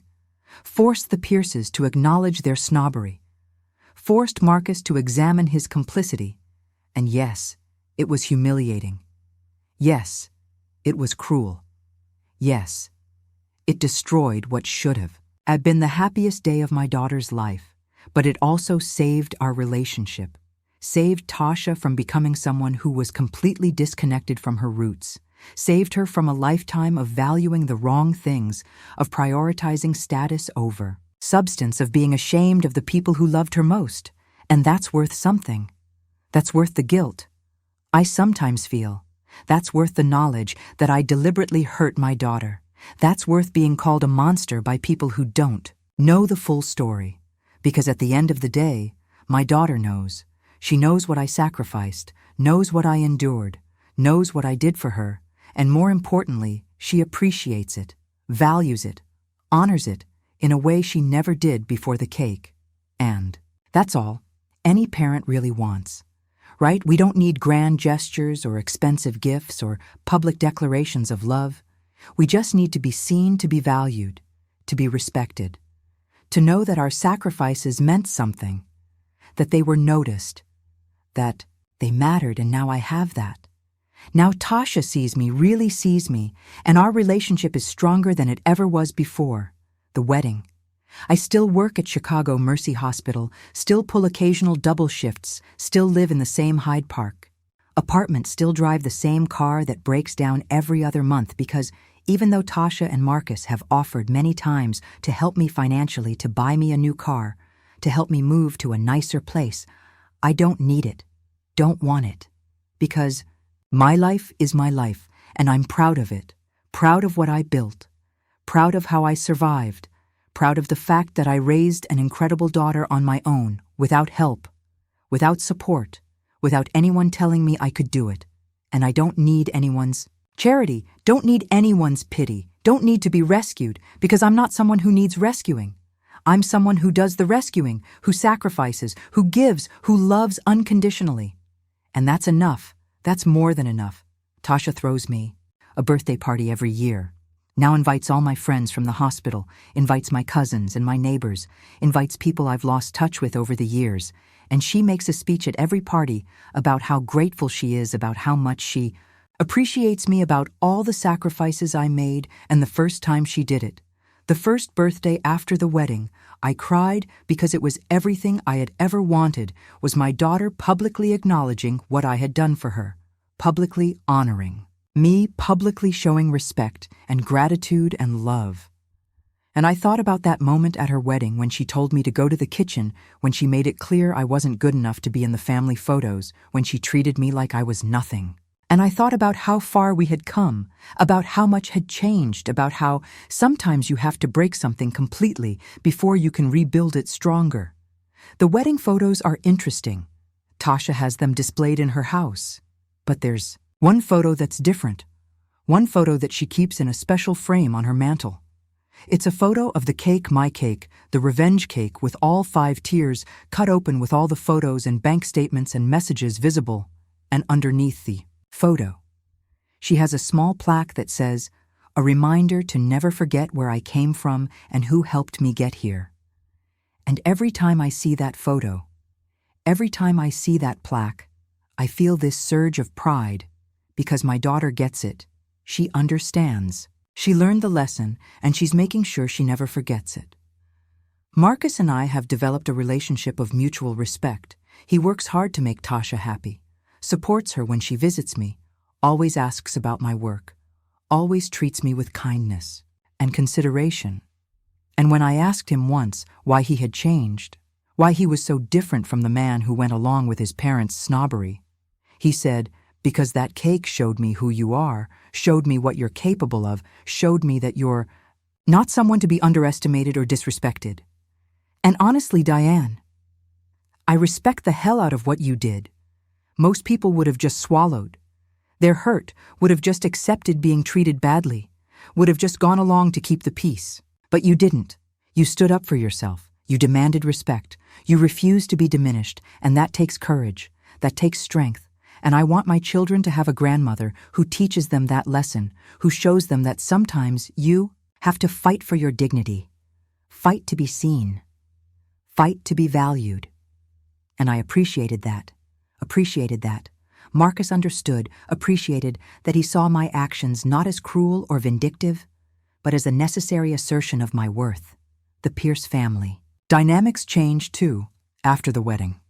forced the Pierces to acknowledge their snobbery, forced Marcus to examine his complicity, and yes, it was humiliating. Yes, it was cruel. Yes, it destroyed what should have been the happiest day of my daughter's life, but it also saved our relationship, saved Tasha from becoming someone who was completely disconnected from her roots, saved her from a lifetime of valuing the wrong things, of prioritizing status over substance, of being ashamed of the people who loved her most. And that's worth something. That's worth the guilt I sometimes feel. That's worth the knowledge that I deliberately hurt my daughter. That's worth being called a monster by people who don't know the full story. Because at the end of the day, my daughter knows. She knows what I sacrificed, knows what I endured, knows what I did for her, and more importantly, she appreciates it, values it, honors it in a way she never did before the cake. And that's all any parent really wants, right? We don't need grand gestures or expensive gifts or public declarations of love. We just need to be seen, to be valued, to be respected, to know that our sacrifices meant something, that they were noticed, that they mattered, and now I have that. Now Tasha sees me, really sees me, and our relationship is stronger than it ever was before. The wedding. I still work at Chicago Mercy Hospital, still pull occasional double shifts, still live in the same Hyde Park apartment, still drive the same car that breaks down every other month, because even though Tasha and Marcus have offered many times to help me financially, to buy me a new car, to help me move to a nicer place, I don't need it, don't want it, because my life is my life, and I'm proud of it, proud of what I built, proud of how I survived, proud of the fact that I raised an incredible daughter on my own, without help, without support, without anyone telling me I could do it. And I don't need anyone's charity, don't need anyone's pity, don't need to be rescued, because I'm not someone who needs rescuing. I'm someone who does the rescuing, who sacrifices, who gives, who loves unconditionally. And that's enough. That's more than enough. Tasha throws me a birthday party every year. Now invites all my friends from the hospital, invites my cousins and my neighbors, invites people I've lost touch with over the years, and she makes a speech at every party about how grateful she is, about how much she appreciates me, about all the sacrifices I made, and the first time she did it. The first birthday after the wedding, I cried because it was everything I had ever wanted, was my daughter publicly acknowledging what I had done for her, publicly honoring me, publicly showing respect and gratitude and love. And I thought about that moment at her wedding when she told me to go to the kitchen, when she made it clear I wasn't good enough to be in the family photos, when she treated me like I was nothing. And I thought about how far we had come, about how much had changed, about how sometimes you have to break something completely before you can rebuild it stronger. The wedding photos are interesting. Tasha has them displayed in her house. But there's one photo that's different. One photo that she keeps in a special frame on her mantle. It's a photo of the cake, my cake, the revenge cake with all 5 tiers, cut open with all the photos and bank statements and messages visible, and underneath the photo, she has a small plaque that says, "A reminder to never forget where I came from and who helped me get here." And every time I see that photo, every time I see that plaque, I feel this surge of pride, because my daughter gets it. She understands. She learned the lesson, and she's making sure she never forgets it. Marcus and I have developed a relationship of mutual respect. He works hard to make Tasha happy, supports her when she visits me, always asks about my work, always treats me with kindness and consideration. And when I asked him once why he had changed, why he was so different from the man who went along with his parents' snobbery, he said, "Because that cake showed me who you are, showed me what you're capable of, showed me that you're not someone to be underestimated or disrespected." And honestly, Diane, I respect the hell out of what you did. Most people would have just swallowed. Their hurt would have just accepted being treated badly, would have just gone along to keep the peace. But you didn't. You stood up for yourself. You demanded respect. You refused to be diminished, and that takes courage. That takes strength. And I want my children to have a grandmother who teaches them that lesson, who shows them that sometimes you have to fight for your dignity, fight to be seen, fight to be valued. And I appreciated that. Marcus understood, appreciated that he saw my actions not as cruel or vindictive, but as a necessary assertion of my worth. The Pierce family. Dynamics changed, too, after the wedding.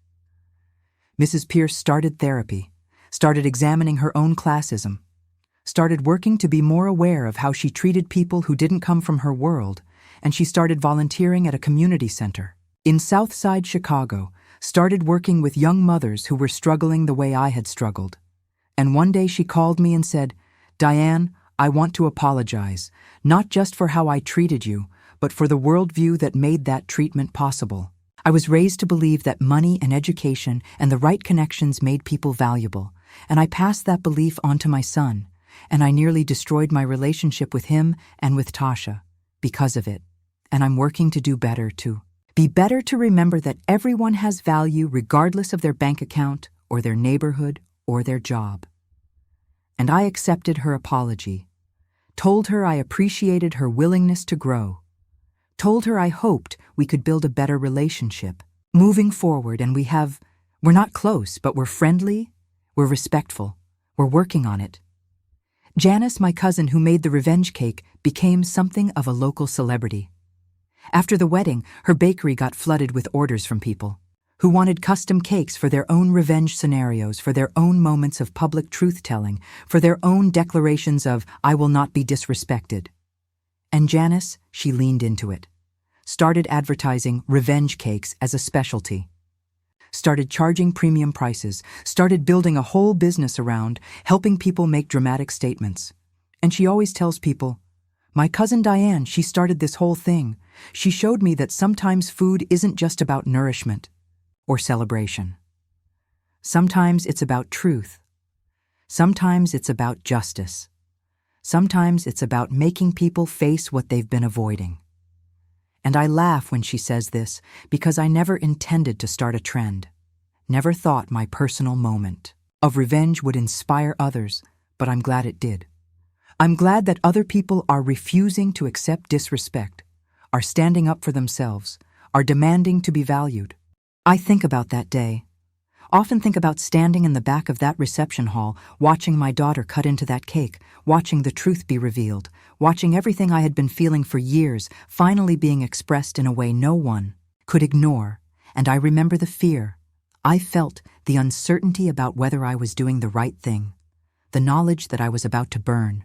Mrs. Pierce started therapy, started examining her own classism, started working to be more aware of how she treated people who didn't come from her world, and she started volunteering at a community center in Southside Chicago, started working with young mothers who were struggling the way I had struggled. And one day she called me and said, "Diane, I want to apologize, not just for how I treated you, but for the worldview that made that treatment possible. I was raised to believe that money and education and the right connections made people valuable, and I passed that belief on to my son, and I nearly destroyed my relationship with him and with Tasha because of it. And I'm working to do better, to be better, to remember that everyone has value regardless of their bank account or their neighborhood or their job." And I accepted her apology, told her I appreciated her willingness to grow, told her I hoped we could build a better relationship moving forward, and we're not close, but we're friendly, we're respectful, we're working on it. Janice, my cousin who made the revenge cake, became something of a local celebrity. After the wedding, her bakery got flooded with orders from people who wanted custom cakes for their own revenge scenarios, for their own moments of public truth-telling, for their own declarations of, "I will not be disrespected." And Janice, she leaned into it, started advertising revenge cakes as a specialty, started charging premium prices, started building a whole business around helping people make dramatic statements. And she always tells people, "My cousin Diane, she started this whole thing. She showed me that sometimes food isn't just about nourishment or celebration. Sometimes it's about truth. Sometimes it's about justice. Sometimes it's about making people face what they've been avoiding." And I laugh when she says this, because I never intended to start a trend, never thought my personal moment of revenge would inspire others, but I'm glad it did. I'm glad that other people are refusing to accept disrespect, are standing up for themselves, are demanding to be valued. I think about that day. Often think about standing in the back of that reception hall, watching my daughter cut into that cake, watching the truth be revealed, watching everything I had been feeling for years finally being expressed in a way no one could ignore. And I remember the fear. I felt the uncertainty about whether I was doing the right thing, the knowledge that I was about to burn.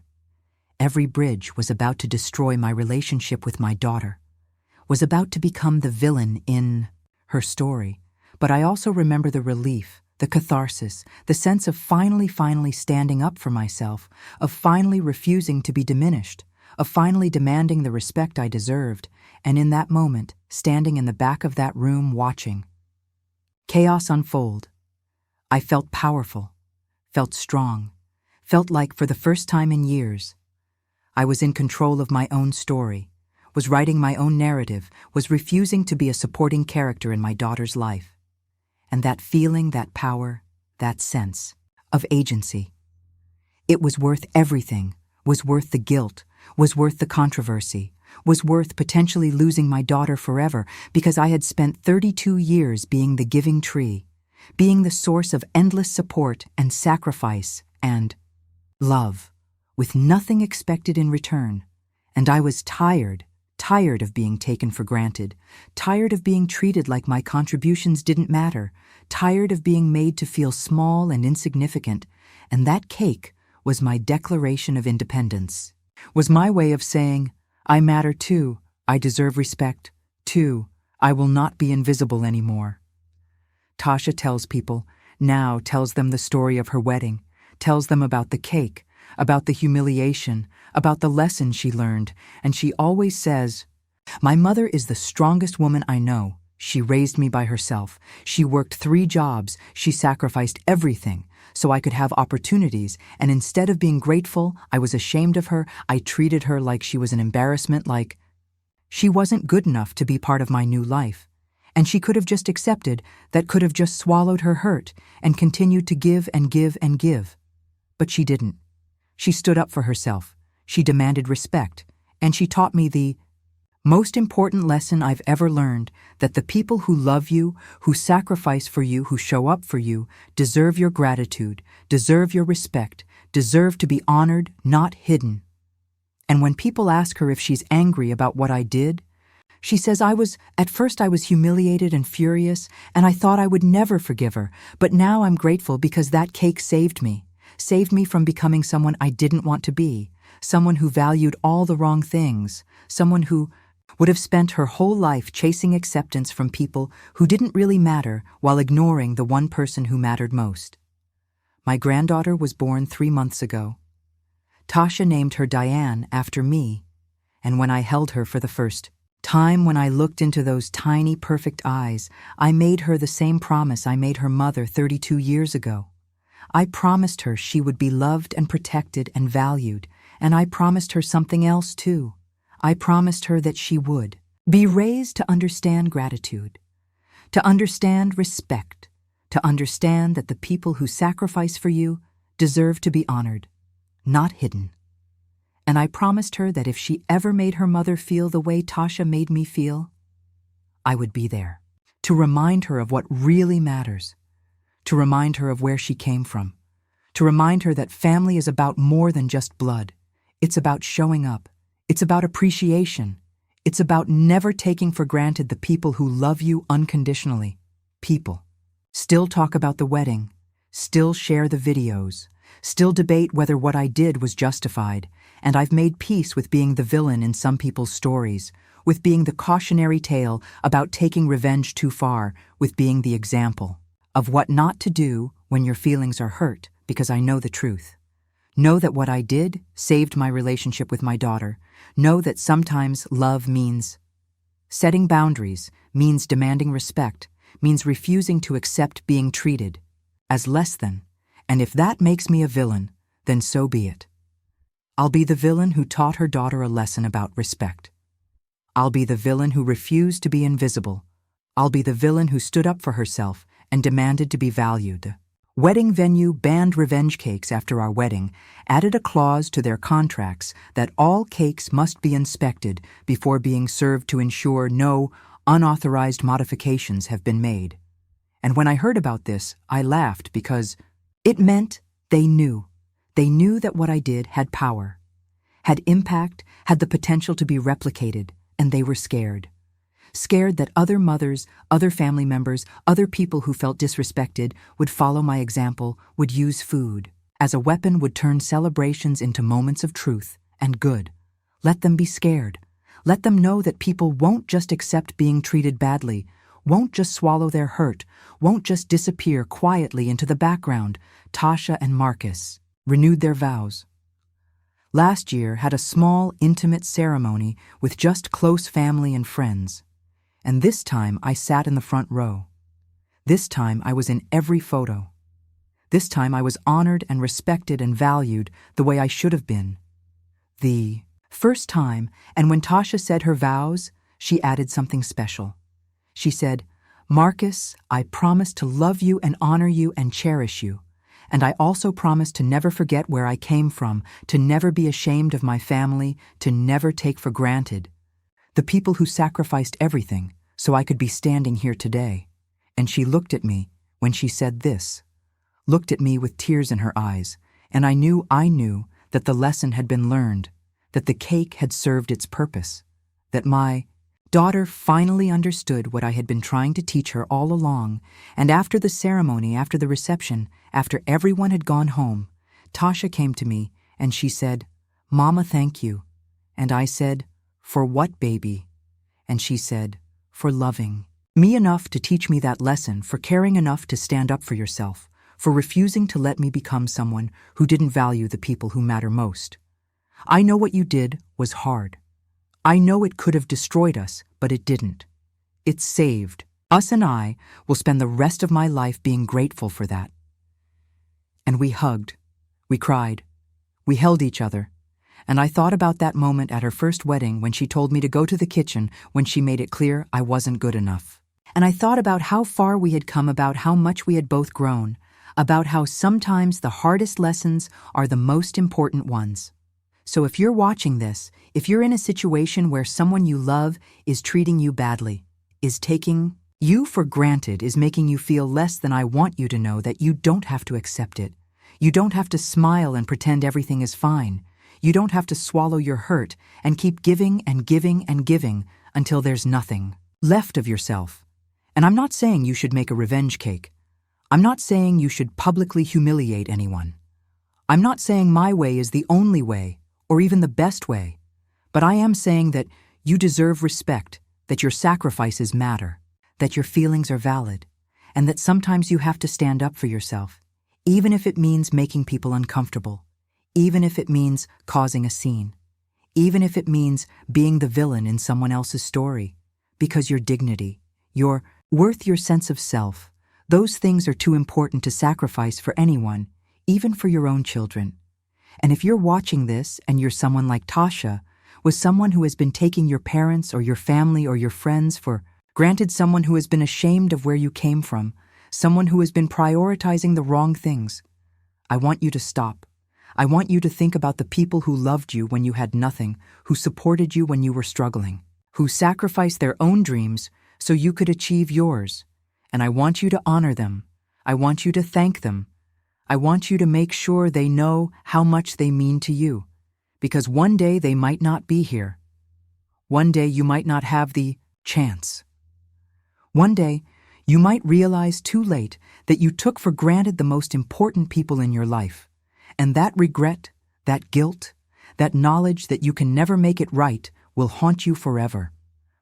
Every bridge was about to destroy my relationship with my daughter, was about to become the villain in her story. But I also remember the relief, the catharsis, the sense of finally standing up for myself, of finally refusing to be diminished, of finally demanding the respect I deserved, and in that moment, standing in the back of that room watching chaos unfold. I felt powerful, felt strong, felt like for the first time in years, I was in control of my own story, was writing my own narrative, was refusing to be a supporting character in my daughter's life. And that feeling, that power, that sense of agency, it was worth everything, was worth the guilt, was worth the controversy, was worth potentially losing my daughter forever because I had spent 32 years being the giving tree, being the source of endless support and sacrifice and love, with nothing expected in return. And I was tired of being taken for granted, tired of being treated like my contributions didn't matter, tired of being made to feel small and insignificant, and that cake was my declaration of independence, was my way of saying, I matter too, I deserve respect, too, I will not be invisible anymore. Tasha tells them the story of her wedding, tells them about the cake, about the humiliation, about the lesson she learned, and she always says, my mother is the strongest woman I know. She raised me by herself. She worked 3 jobs. She sacrificed everything so I could have opportunities, and instead of being grateful, I was ashamed of her. I treated her like she was an embarrassment, like she wasn't good enough to be part of my new life. And she could have just accepted that, could have just swallowed her hurt and continued to give and give and give. But she didn't. She stood up for herself. She demanded respect, and she taught me the most important lesson I've ever learned, that the people who love you, who sacrifice for you, who show up for you, deserve your gratitude, deserve your respect, deserve to be honored, not hidden. And when people ask her if she's angry about what I did, she says at first I was humiliated and furious, and I thought I would never forgive her, but now I'm grateful because that cake saved me from becoming someone I didn't want to be, someone who valued all the wrong things, someone who would have spent her whole life chasing acceptance from people who didn't really matter while ignoring the one person who mattered most. My granddaughter was born 3 months ago. Tasha named her Diane after me, and when I held her for the first time, when I looked into those tiny, perfect eyes, I made her the same promise I made her mother 32 years ago. I promised her she would be loved and protected and valued, and I promised her something else too. I promised her that she would be raised to understand gratitude, to understand respect, to understand that the people who sacrifice for you deserve to be honored, not hidden. And I promised her that if she ever made her mother feel the way Tasha made me feel, I would be there, to remind her of what really matters, to remind her of where she came from, to remind her that family is about more than just blood. It's about showing up. It's about appreciation. It's about never taking for granted the people who love you unconditionally. People still talk about the wedding, still share the videos, still debate whether what I did was justified, and I've made peace with being the villain in some people's stories, with being the cautionary tale about taking revenge too far, with being the example of what not to do when your feelings are hurt, because I know the truth. Know that what I did saved my relationship with my daughter. Know that sometimes love means setting boundaries, means demanding respect, means refusing to accept being treated as less than. And if that makes me a villain, then so be it. I'll be the villain who taught her daughter a lesson about respect. I'll be the villain who refused to be invisible. I'll be the villain who stood up for herself and demanded to be valued. Wedding venue banned revenge cakes after our wedding, added a clause to their contracts that all cakes must be inspected before being served to ensure no unauthorized modifications have been made. And when I heard about this, I laughed because it meant they knew. They knew that what I did had power, had impact, had the potential to be replicated, and they were scared. Scared that other mothers, other family members, other people who felt disrespected would follow my example, would use food as a weapon, would turn celebrations into moments of truth and good. Let them be scared. Let them know that people won't just accept being treated badly, won't just swallow their hurt, won't just disappear quietly into the background. Tasha and Marcus renewed their vows. Last year had a small, intimate ceremony with just close family and friends. And this time I sat in the front row. This time I was in every photo. This time I was honored and respected and valued the way I should have been. The first time, and when Tasha said her vows, she added something special. She said, "Marcus, I promise to love you and honor you and cherish you. And I also promise to never forget where I came from, to never be ashamed of my family, to never take for granted the people who sacrificed everything so I could be standing here today." And she looked at me when she said this, looked at me with tears in her eyes, and I knew that the lesson had been learned, that the cake had served its purpose, that my daughter finally understood what I had been trying to teach her all along. And after the ceremony, after the reception, after everyone had gone home, Tasha came to me and she said, "Mama, thank you." And I said, "For what, baby?" And she said, "For loving me enough to teach me that lesson, for caring enough to stand up for yourself, for refusing to let me become someone who didn't value the people who matter most. I know what you did was hard. I know it could have destroyed us, but it didn't. It saved us, and I will spend the rest of my life being grateful for that." And we hugged, we cried, we held each other, and I thought about that moment at her first wedding when she told me to go to the kitchen when she made it clear I wasn't good enough. And I thought about how far we had come, about how much we had both grown, about how sometimes the hardest lessons are the most important ones. So if you're watching this, if you're in a situation where someone you love is treating you badly, is taking you for granted, is making you feel less than, I want you to know that you don't have to accept it. You don't have to smile and pretend everything is fine. You don't have to swallow your hurt and keep giving and giving and giving until there's nothing left of yourself. And I'm not saying you should make a revenge cake. I'm not saying you should publicly humiliate anyone. I'm not saying my way is the only way or even the best way, but I am saying that you deserve respect, that your sacrifices matter, that your feelings are valid, and that sometimes you have to stand up for yourself, even if it means making people uncomfortable, even if it means causing a scene, even if it means being the villain in someone else's story, because your dignity, your worth, your sense of self, those things are too important to sacrifice for anyone, even for your own children. And if you're watching this and you're someone like Tasha, was someone who has been taking your parents or your family or your friends for granted, someone who has been ashamed of where you came from, someone who has been prioritizing the wrong things, I want you to stop. I want you to think about the people who loved you when you had nothing, who supported you when you were struggling, who sacrificed their own dreams so you could achieve yours. And I want you to honor them. I want you to thank them. I want you to make sure they know how much they mean to you, because one day they might not be here. One day you might not have the chance. One day you might realize too late that you took for granted the most important people in your life, and that regret, that guilt, that knowledge that you can never make it right will haunt you forever.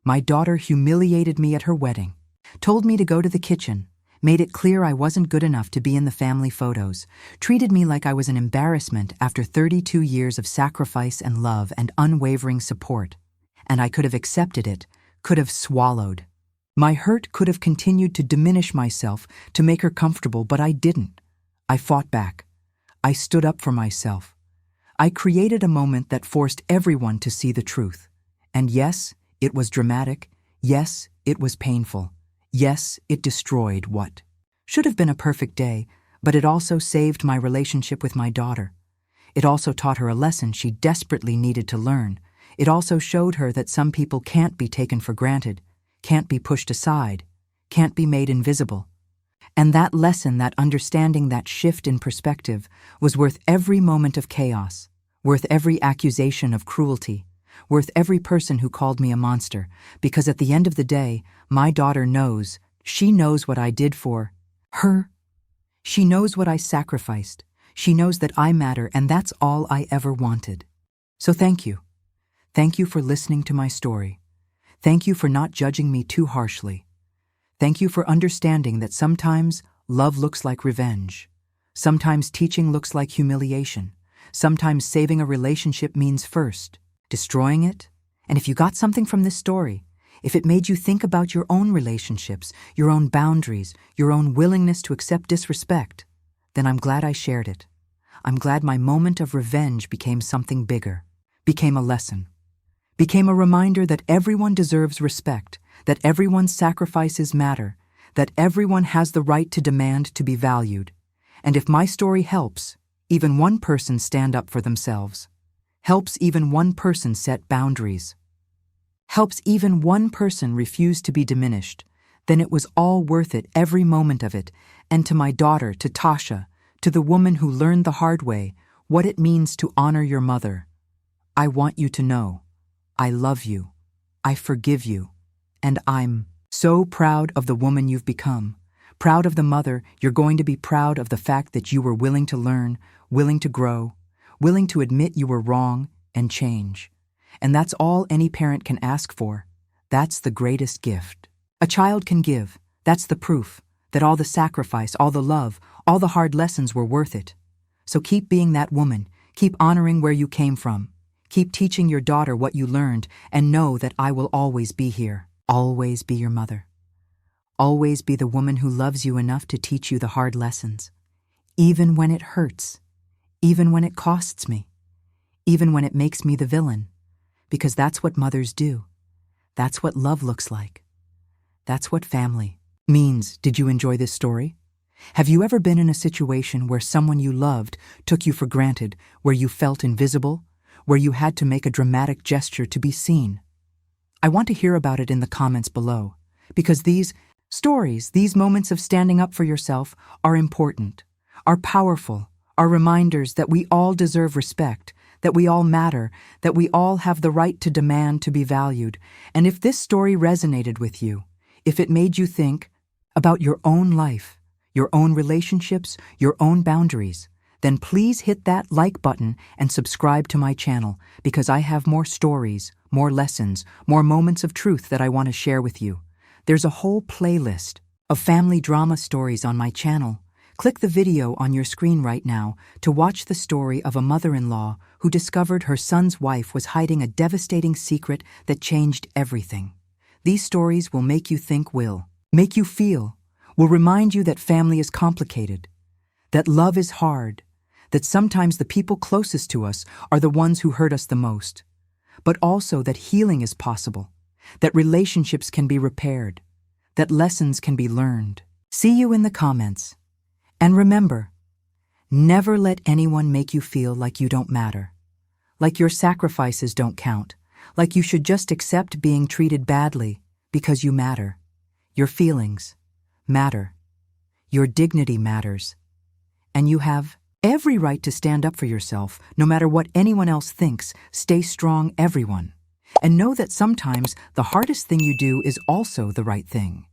My daughter humiliated me at her wedding, told me to go to the kitchen, made it clear I wasn't good enough to be in the family photos, treated me like I was an embarrassment after 32 years of sacrifice and love and unwavering support. And I could have accepted it, could have swallowed. My hurt could have continued to diminish myself to make her comfortable, but I didn't. I fought back. I stood up for myself. I created a moment that forced everyone to see the truth. And yes, it was dramatic. Yes, it was painful. Yes, it destroyed what should have been a perfect day, but it also saved my relationship with my daughter. It also taught her a lesson she desperately needed to learn. It also showed her that some people can't be taken for granted, can't be pushed aside, can't be made invisible. And that lesson, that understanding, that shift in perspective was worth every moment of chaos, worth every accusation of cruelty, worth every person who called me a monster, because at the end of the day, my daughter knows, she knows what I did for her. She knows what I sacrificed. She knows that I matter, and that's all I ever wanted. So thank you. Thank you for listening to my story. Thank you for not judging me too harshly. Thank you for understanding that sometimes love looks like revenge. Sometimes teaching looks like humiliation. Sometimes saving a relationship means first destroying it. And if you got something from this story, if it made you think about your own relationships, your own boundaries, your own willingness to accept disrespect, then I'm glad I shared it. I'm glad my moment of revenge became something bigger, became a lesson, became a reminder that everyone deserves respect, that everyone's sacrifices matter, that everyone has the right to demand to be valued. And if my story helps even one person stand up for themselves, helps even one person set boundaries, helps even one person refuse to be diminished, then it was all worth it, every moment of it. And to my daughter, to Tasha, to the woman who learned the hard way what it means to honor your mother, I want you to know, I love you, I forgive you, and I'm so proud of the woman you've become, proud of the mother you're going to be, proud of the fact that you were willing to learn, willing to grow, willing to admit you were wrong and change. And that's all any parent can ask for. That's the greatest gift a child can give. That's the proof that all the sacrifice, all the love, all the hard lessons were worth it. So keep being that woman, keep honoring where you came from, keep teaching your daughter what you learned, and know that I will always be here, always be your mother. Always be the woman who loves you enough to teach you the hard lessons, even when it hurts, even when it costs me, even when it makes me the villain, because that's what mothers do. That's what love looks like. That's what family means. Did you enjoy this story? Have you ever been in a situation where someone you loved took you for granted, where you felt invisible, where you had to make a dramatic gesture to be seen? I want to hear about it in the comments below, because these stories, these moments of standing up for yourself are important, are powerful, are reminders that we all deserve respect, that we all matter, that we all have the right to demand to be valued. And if this story resonated with you, if it made you think about your own life, your own relationships, your own boundaries, then please hit that like button and subscribe to my channel, because I have more stories, more lessons, more moments of truth that I want to share with you. There's a whole playlist of family drama stories on my channel. Click the video on your screen right now to watch the story of a mother-in-law who discovered her son's wife was hiding a devastating secret that changed everything. These stories will make you think, will make you feel, will remind you that family is complicated, that love is hard, that sometimes the people closest to us are the ones who hurt us the most, but also that healing is possible, that relationships can be repaired, that lessons can be learned. See you in the comments. And remember, never let anyone make you feel like you don't matter, like your sacrifices don't count, like you should just accept being treated badly because you matter. Your feelings matter. Your dignity matters. And you have every right to stand up for yourself, no matter what anyone else thinks. Stay strong, everyone. And know that sometimes the hardest thing you do is also the right thing.